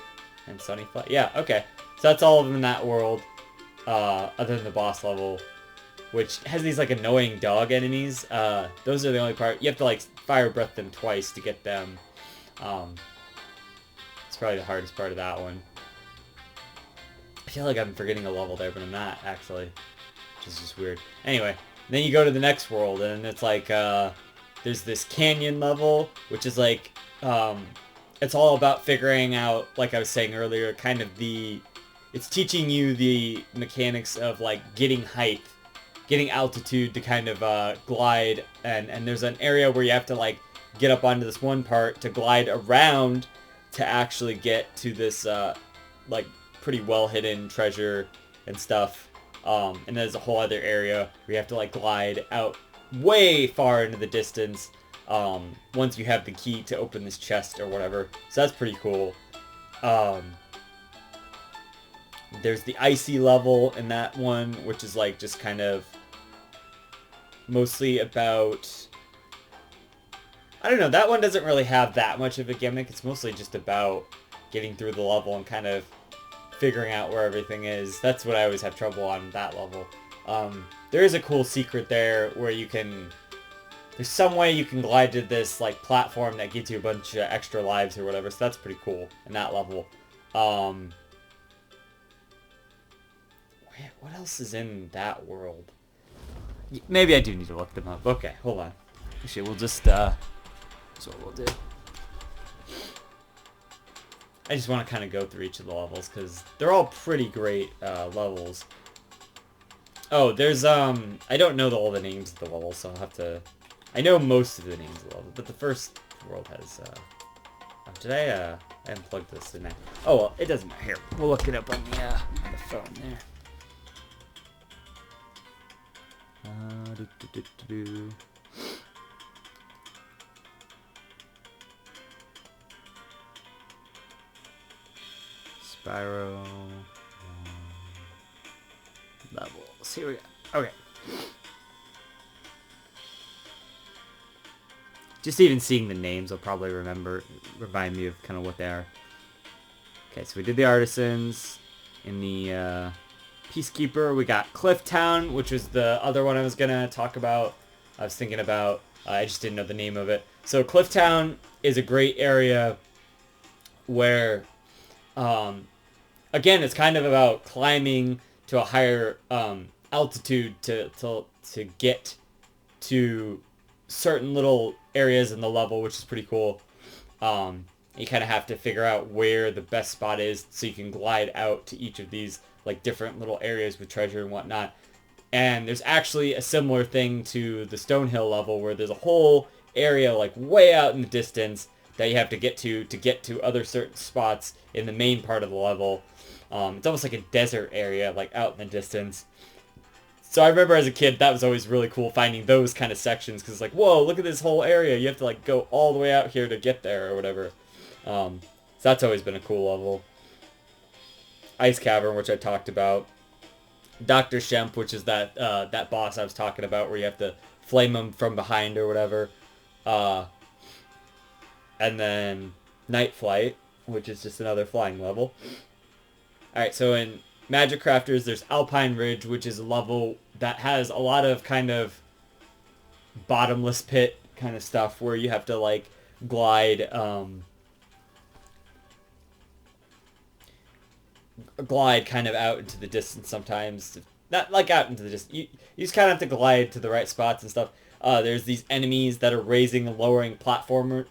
And Sunny Flight. Yeah, okay. So that's all of them in that world, other than the boss level, which has these like annoying dog enemies. Those are the only part. You have to like fire breath them twice to get them. It's probably the hardest part of that one. I feel like I'm forgetting a level there, but I'm not actually, which is just weird. Anyway, then you go to the next world, and it's like there's this canyon level, which is like it's all about figuring out, like I was saying earlier, kind of it's teaching you the mechanics of like getting height, getting altitude to kind of glide, and there's an area where you have to like get up onto this one part to glide around to actually get to this like pretty well hidden treasure and stuff. And there's a whole other area where you have to like glide out way far into the distance once you have the key to open this chest or whatever. So that's pretty cool. There's the icy level in that one, which is like just kind of mostly about... I don't know, that one doesn't really have that much of a gimmick. It's mostly just about getting through the level and kind of figuring out where everything is. That's what I always have trouble on that level. There is a cool secret there where you can... There's some way you can glide to this like platform that gives you a bunch of extra lives or whatever, so that's pretty cool in that level. What else is in that world? Maybe I do need to look them up. Okay, hold on. Actually, we'll just, that's what we'll do. I just want to kind of go through each of the levels, because they're all pretty great, levels. Oh, there's, I don't know all the names of the levels, so I'll have to... I know most of the names of the levels, but the first world has, did I unplugged this, didn't I? Oh, well, it doesn't matter. Here, we'll look it up on the phone there. Spyro levels. Here we go. Okay. Just even seeing the names, I'll probably remind me of kind of what they are. Okay, so we did the Artisans. In the Peacekeeper, we got Clifftown, which was the other one I was going to talk about. I was thinking about, I just didn't know the name of it. So Clifftown is a great area where, again, it's kind of about climbing to a higher altitude to get to certain little areas in the level, which is pretty cool. You kind of have to figure out where the best spot is so you can glide out to each of these like different little areas with treasure and whatnot. And there's actually a similar thing to the Stonehill level where there's a whole area like way out in the distance that you have to get to other certain spots in the main part of the level. It's almost like a desert area like out in the distance. So I remember as a kid, that was always really cool, finding those kind of sections, because it's like, whoa, look at this whole area. You have to like go all the way out here to get there or whatever. So that's always been a cool level. Ice Cavern, which I talked about. Dr. Shemp, which is that that boss I was talking about, where you have to flame him from behind or whatever. And then Night Flight, which is just another flying level. Alright, so in Magic Crafters, there's Alpine Ridge, which is a level that has a lot of kind of bottomless pit kind of stuff where you have to like glide kind of out into the distance sometimes. Not like out into the distance. You just kind of have to glide to the right spots and stuff. There's these enemies that are raising and lowering platforms,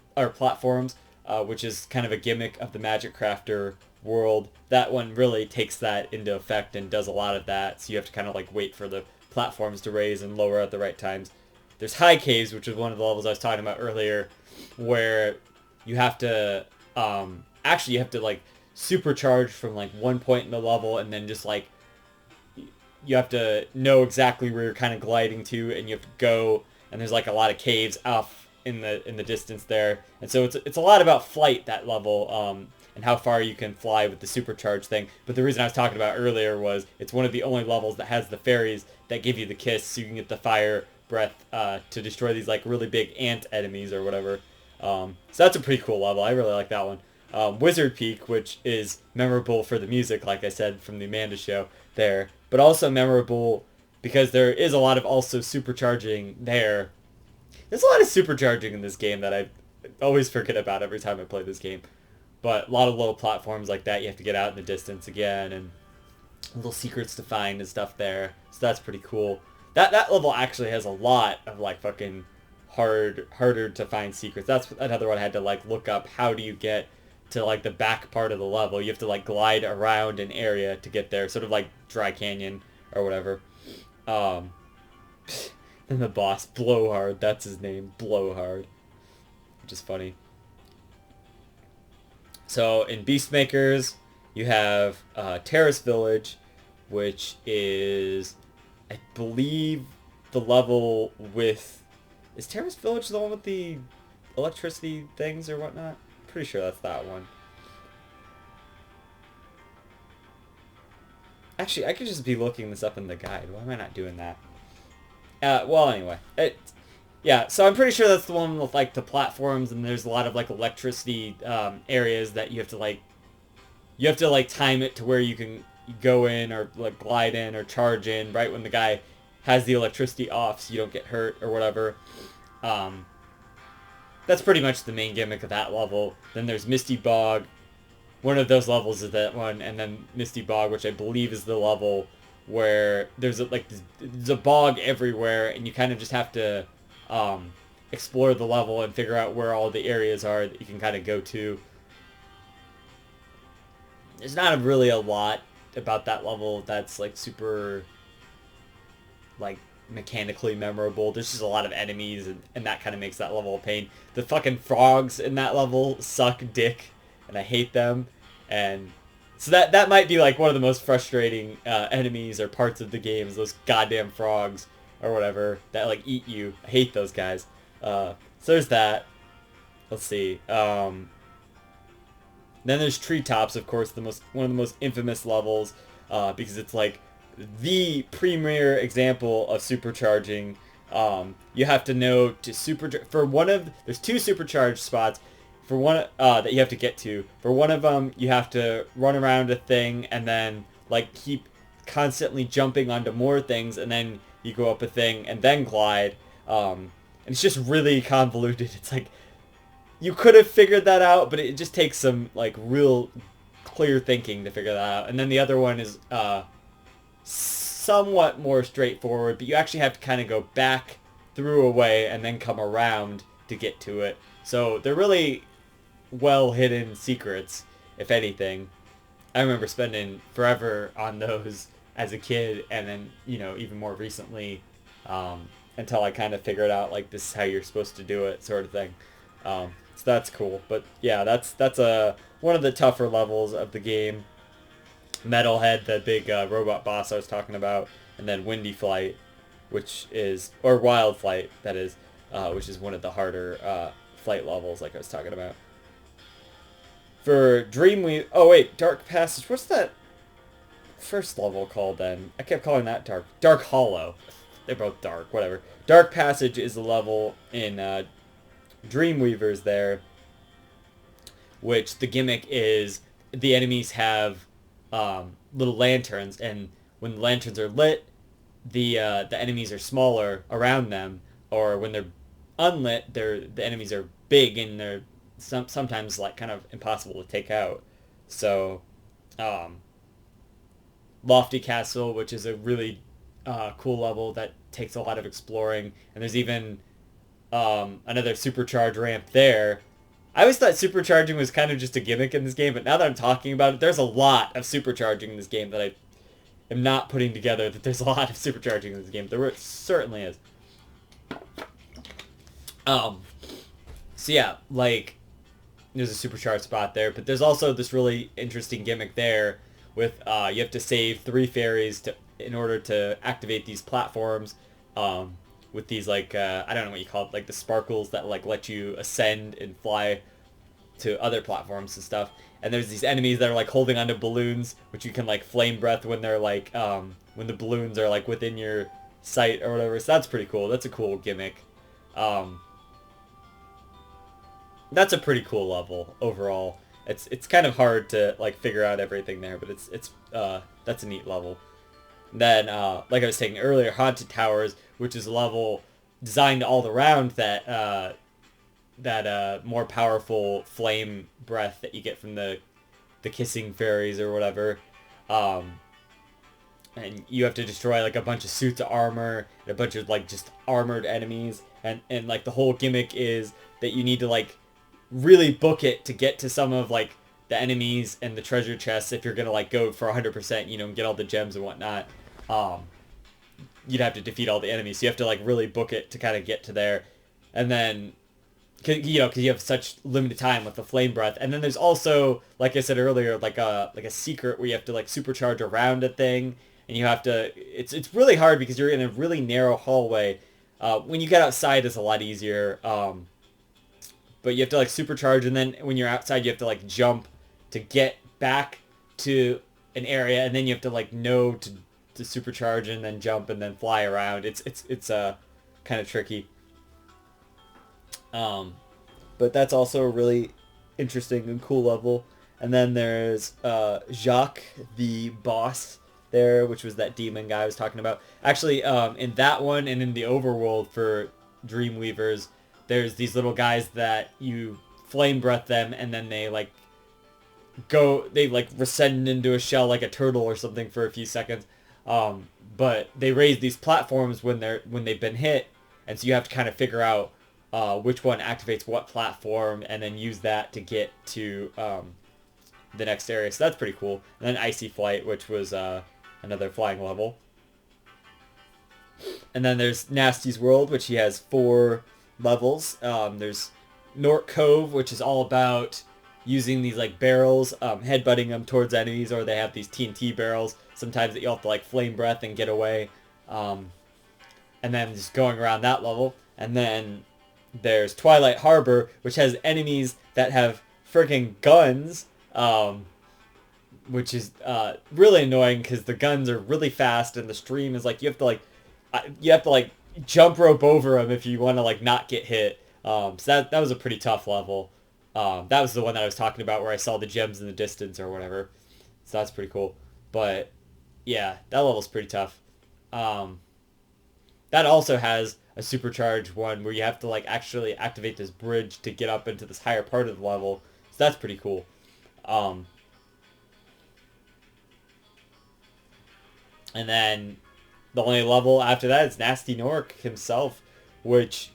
which is kind of a gimmick of the Magic Crafter world. That one really takes that into effect and does a lot of that. So you have to kind of like wait for the platforms to raise and lower at the right times. There's High Caves, which is one of the levels I was talking about earlier, where you have to actually you have to like supercharge from like one point in the level, and then just like you have to know exactly where you're kind of gliding to, and you have to go, and there's like a lot of caves off in the distance there, and so it's a lot about flight, that level, and how far you can fly with the supercharge thing. But the reason I was talking about earlier was it's one of the only levels that has the fairies that give you the kiss, so you can get the fire breath to destroy these like really big ant enemies or whatever. So that's a pretty cool level. I really like that one. Wizard Peak, which is memorable for the music, like I said, from the Amanda Show there, but also memorable because there is a lot of also supercharging there. There's a lot of supercharging in this game that I always forget about every time I play this game. But a lot of little platforms like that you have to get out in the distance again, and little secrets to find and stuff there. So that's pretty cool. That level actually has a lot of like fucking harder to find secrets. That's another one I had to like look up. How do you get to like the back part of the level? You have to like glide around an area to get there, sort of like Dry Canyon or whatever. Then the boss, Blowhard, that's his name, Blowhard, which is funny. So in Beastmakers, you have Terrace Village, which is, I believe, the level with... Is Terrace Village the one with the electricity things or whatnot? Pretty sure that's that one. Actually, I could just be looking this up in the guide. Why am I not doing that? Well, anyway. Yeah, so I'm pretty sure that's the one with, like, the platforms, and there's a lot of, like, electricity areas that you have to, like, time it to where you can go in or, like, glide in or charge in right when the guy has the electricity off so you don't get hurt or whatever. That's pretty much the main gimmick of that level. Then there's Misty Bog. One of those levels is that one, and then Misty Bog, which I believe is the level where there's a bog everywhere, and you kind of just have to explore the level and figure out where all the areas are that you can kind of go to. There's not really a lot about that level that's like super like mechanically memorable. There's just a lot of enemies, and that kind of makes that level a pain. The fucking frogs in that level suck dick, and I hate them. And so that might be like one of the most frustrating enemies or parts of the game, is those goddamn frogs or whatever that like eat you. I hate those guys. So there's that. Let's see. Then there's Treetops, of course, one of the most infamous levels, because it's like the premier example of supercharging. You have to know to there's two supercharged spots. For one that you have to get to. For one of them, you have to run around a thing and then like keep constantly jumping onto more things, and then you go up a thing and then glide. And it's just really convoluted. It's like you could have figured that out, but it just takes some like real clear thinking to figure that out. And then the other one is somewhat more straightforward, but you actually have to kind of go back through a way and then come around to get to it. So they're really well hidden secrets, if anything. I remember spending forever on those as a kid, and then, you know, even more recently, until I kind of figured out like this is how you're supposed to do it, sort of thing. So that's cool. But yeah, that's one of the tougher levels of the game. Metalhead, the big robot boss I was talking about, and then Windy Flight, or Wild Flight, that is, which is one of the harder flight levels, like I was talking about. For Dreamweaver... Oh, wait, Dark Passage. What's that first level called, then? I kept calling that Dark. Dark Hollow. They're both dark, whatever. Dark Passage is a level in Dreamweavers there, which the gimmick is the enemies have little lanterns, and when the lanterns are lit, the enemies are smaller around them, or when they're unlit, the enemies are big, and they're sometimes like kind of impossible to take out. So Lofty Castle, which is a really cool level that takes a lot of exploring, and there's even another supercharge ramp there. I always thought supercharging was kind of just a gimmick in this game, but now that I'm talking about it, there's a lot of supercharging in this game that I am not putting together, that there's a lot of supercharging in this game. There certainly is. So yeah, like, there's a supercharged spot there, but there's also this really interesting gimmick there with you have to save 3 fairies in order to activate these platforms with these like I don't know what you call it, like the sparkles that like let you ascend and fly to other platforms and stuff. And there's these enemies that are like holding onto balloons, which you can like flame breath when they're like when the balloons are like within your sight or whatever. So that's pretty cool. That's a cool gimmick. That's a pretty cool level overall. It's kind of hard to like figure out everything there, but that's a neat level. Then like I was saying earlier, Haunted Towers, which is a level designed all around that more powerful flame breath that you get from the kissing fairies or whatever. And you have to destroy like a bunch of suits of armor and a bunch of like just armored enemies, and like the whole gimmick is that you need to like really book it to get to some of like the enemies and the treasure chests. If you're gonna like go for 100%, you know, and get all the gems and whatnot, you'd have to defeat all the enemies. So you have to like really book it to kind of get to there, and then because you have such limited time with the flame breath. And then there's also, like I said earlier, like a secret where you have to like supercharge around a thing, and you have to. It's really hard because you're in a really narrow hallway. When you get outside, it's a lot easier. But you have to like supercharge, and then when you're outside, you have to like jump to get back to an area, and then you have to like know to supercharge and then jump and then fly around. It's kind of tricky. But that's also a really interesting and cool level. And then there's Jacques, the boss there, which was that demon guy I was talking about. Actually, in that one and in the overworld for Dreamweavers, there's these little guys that you flame breath them, and then they like rescend into a shell like a turtle or something for a few seconds. But they raise these platforms when they've been hit, and so you have to kind of figure out which one activates what platform, and then use that to get to the next area. So that's pretty cool. And then Icy Flight, which was another flying level. And then there's Nasty's World, which he has 4 levels. There's Nork Cove, which is all about using these like barrels, headbutting them towards enemies, or they have these TNT barrels sometimes that you have to like flame breath and get away. And then just going around that level. And then there's Twilight Harbor, which has enemies that have freaking guns, which is really annoying because the guns are really fast, and the stream is like you have to like jump rope over them if you want to like not get hit. So that was a pretty tough level. That was the one that I was talking about where I saw the gems in the distance or whatever. So that's pretty cool. But yeah, that level's pretty tough. That also has a supercharged one where you have to like actually activate this bridge to get up into this higher part of the level. So that's pretty cool. And then the only level after that is Nasty Nork himself, which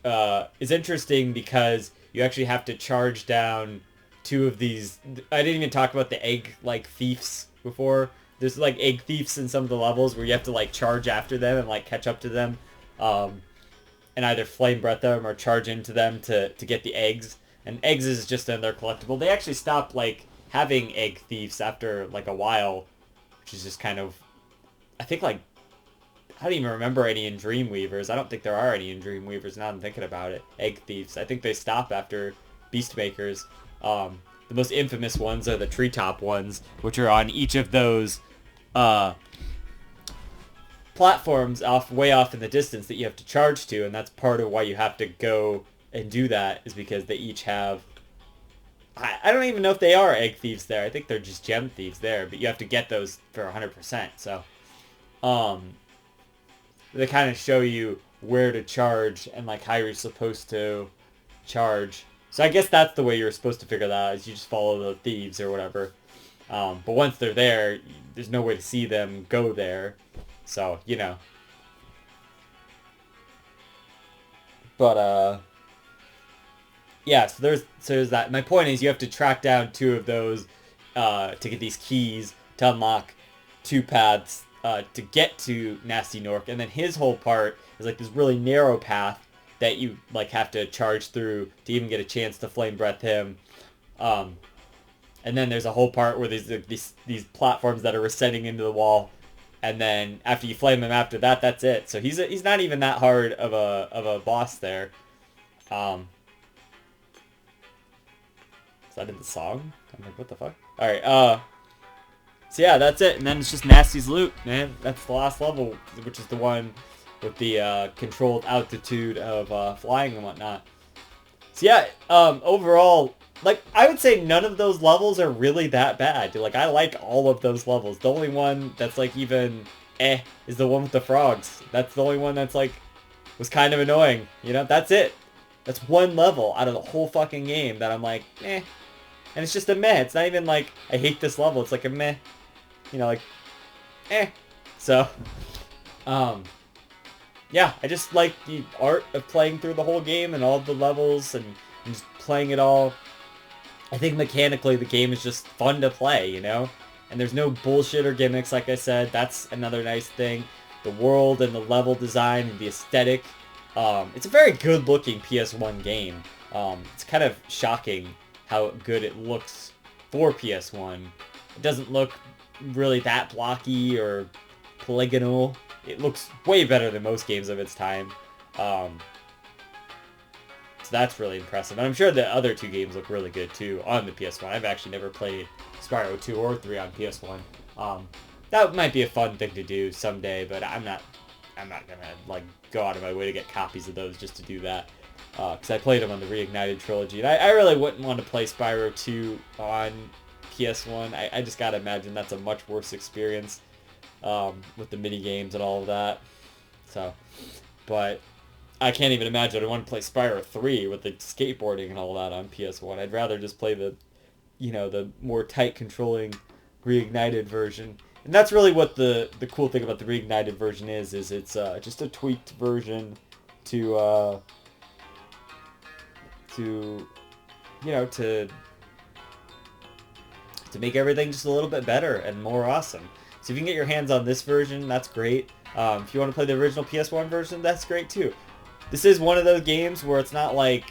is interesting because you actually have to charge down 2 of these. I didn't even talk about the egg like thieves before. There's like egg thieves in some of the levels where you have to like charge after them and like catch up to them, and either flame breath them or charge into them to get the eggs. And eggs is just another collectible. They actually stopped like having egg thieves after like a while, which is just kind of, I think like, I don't even remember any in Dreamweavers. I don't think there are any in Dreamweavers now I'm thinking about it. Egg thieves. I think they stop after Beastmakers. The most infamous ones are the treetop ones, which are on each of those platforms way off in the distance that you have to charge to, and that's part of why you have to go and do that, is because they each have... I don't even know if they are egg thieves there. I think they're just gem thieves there, but you have to get those for 100%. So, they kind of show you where to charge and like how you're supposed to charge. So I guess that's the way you're supposed to figure that out, is you just follow the thieves or whatever. But once they're there, there's no way to see them go there. So, you know. But, yeah, so there's that. My point is you have to track down 2 of those to get these keys to unlock 2 paths to get to Nasty Nork. And then his whole part is like this really narrow path that you like have to charge through to even get a chance to flame breath him. And then there's a whole part where there's these platforms that are ascending into the wall. And then after you flame him after that, that's it. So he's not even that hard of a boss there. Is that in the song? I'm like, what the fuck? Alright, so yeah, that's it. And then it's just Nasty's loot, man. That's the last level, which is the one with the controlled altitude of flying and whatnot. So yeah, overall, like, I would say none of those levels are really that bad. Like, I like all of those levels. The only one that's, like, even is the one with the frogs. That's the only one that's, like, was kind of annoying. You know, that's it. That's one level out of the whole fucking game that I'm like, And it's just a meh. It's not even like, I hate this level. It's like a meh. You know, like, So, yeah, I just like the art of playing through the whole game and all the levels and just playing it all. I think mechanically the game is just fun to play, you know? And there's no bullshit or gimmicks, like I said. That's another nice thing. The world and the level design and the aesthetic. It's a very good-looking PS1 game. It's kind of shocking how good it looks for PS1. It doesn't look really that blocky or polygonal. It looks way better than most games of its time. So that's really impressive. And I'm sure the other 2 games look really good too on the PS1. I've actually never played Spyro 2 or 3 on PS1. That might be a fun thing to do someday, but I'm not gonna like go out of my way to get copies of those just to do that. Because I played them on the Reignited trilogy, and I really wouldn't want to play Spyro 2 on PS1. I just gotta imagine that's a much worse experience with the mini games and all of that. So, but I can't even imagine I want to play Spyro 3 with the skateboarding and all that on PS1. I'd rather just play the, the more tight controlling Reignited version. And that's really what the cool thing about the Reignited version is it's just a tweaked version to make everything just a little bit better and more awesome. So if you can get your hands on this version, that's great. If you want to play the original PS1 version, that's great too. This is one of those games where it's not like,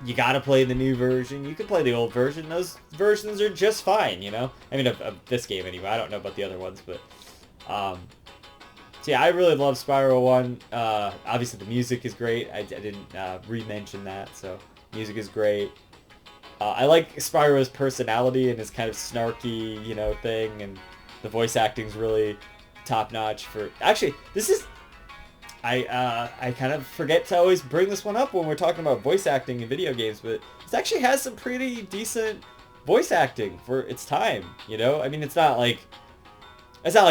you gotta play the new version. You can play the old version. Those versions are just fine, I mean, of this game anyway. I don't know about the other ones, but... So yeah, I really love Spyro 1. Obviously, the music is great. I didn't re-mention that, so music is great. I like Spyro's personality and his kind of snarky, thing, and the voice acting's really top-notch for... Actually, this is... I kind of forget to always bring this one up when we're talking about voice acting in video games, but this actually has some pretty decent voice acting for its time, I mean, it's not like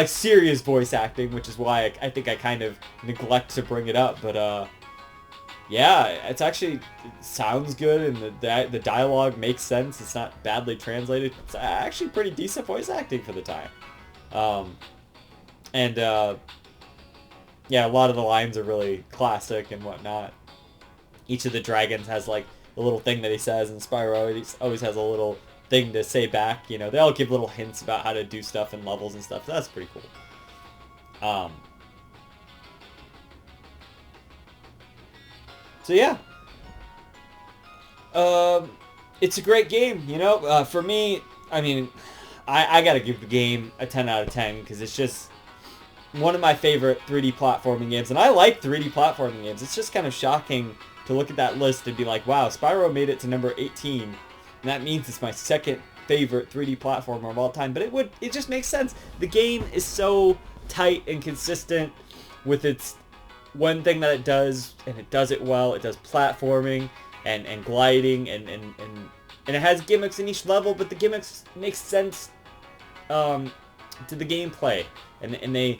serious voice acting, which is why I think I kind of neglect to bring it up, but yeah, it sounds good, and the dialogue makes sense. It's not badly translated. It's actually pretty decent voice acting for the time. Yeah, a lot of the lines are really classic and whatnot. Each of the dragons has like a little thing that he says, and Spyro always has a little thing to say back. They all give little hints about how to do stuff in levels and stuff. So that's pretty cool. So yeah. It's a great game, for me, I mean, I gotta give the game a 10 out of 10, because it's just one of my favorite 3D platforming games, and I like 3D platforming games. It's just kind of shocking to look at that list and be like, wow, Spyro made it to number 18, and that means it's my second favorite 3D platformer of all time, but it just makes sense. The game is so tight and consistent with its one thing that it does, and it does it well. It does platforming and gliding, and it has gimmicks in each level, but the gimmicks make sense to the gameplay, and they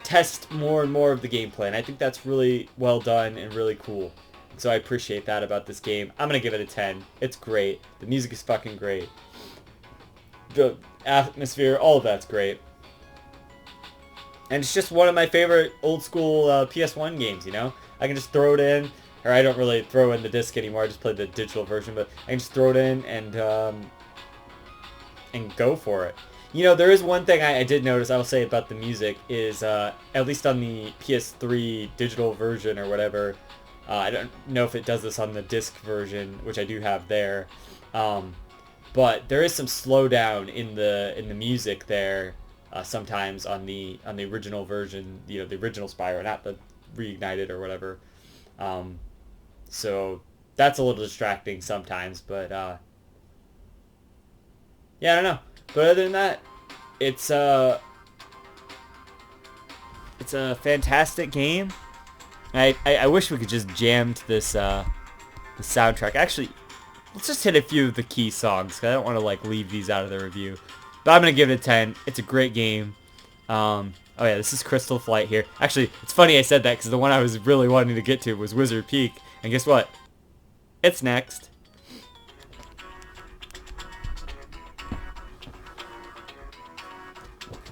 test more and more of the gameplay, and I think that's really well done and really cool. So I appreciate that about this game. I'm gonna give it a 10. It's great. The music is fucking great. The atmosphere, all of that's great. And it's just one of my favorite old school PS1 games, I can just throw it in, or I don't really throw in the disc anymore, I just play the digital version, but I can just throw it in and go for it. There is one thing I did notice, I will say, about the music, is, at least on the PS3 digital version or whatever, I don't know if it does this on the disc version, which I do have there, but there is some slowdown in the music there, sometimes on the original version, the original Spyro, not the Reignited or whatever. So that's a little distracting sometimes, but, yeah, I don't know. But other than that, it's a fantastic game. I wish we could just jam to this the soundtrack. Actually, let's just hit a few of the key songs, 'cause I don't want to leave these out of the review. But I'm gonna give it a 10. It's a great game. Oh yeah, this is Crystal Flight here. Actually, it's funny I said that, because the one I was really wanting to get to was Wizard Peak, and guess what? It's next.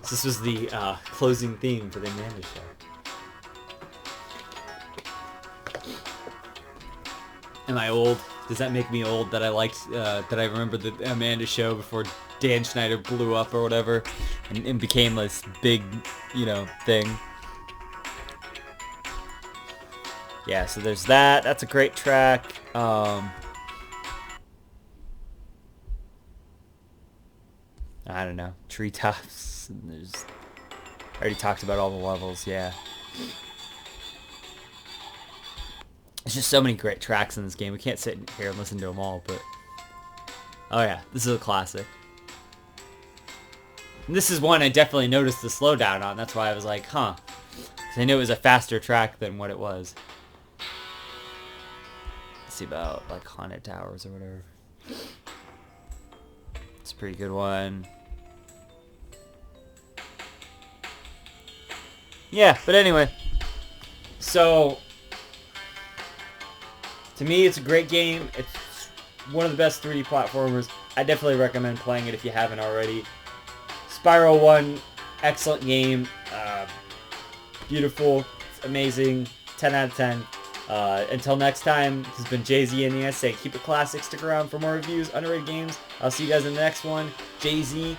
This was the closing theme for the Amanda Show. Am I old? Does that make me old that I liked, that I remember the Amanda Show before Dan Schneider blew up or whatever and became this big, thing? Yeah, so there's that. That's a great track. I don't know. Treetops. I already talked about all the levels, yeah. There's just so many great tracks in this game. We can't sit here and listen to them all, but... Oh yeah, this is a classic. And this is one I definitely noticed the slowdown on. That's why I was like, huh. Because I knew it was a faster track than what it was. Let's see about like Haunted Towers or whatever. It's a pretty good one. Yeah, but anyway. So, to me, it's a great game. It's one of the best 3D platformers. I definitely recommend playing it if you haven't already. Spyro 1, excellent game. Beautiful. It's amazing. 10 out of 10. Until next time, this has been JZNES saying keep it classic. Stick around for more reviews, underrated games. I'll see you guys in the next one. JZ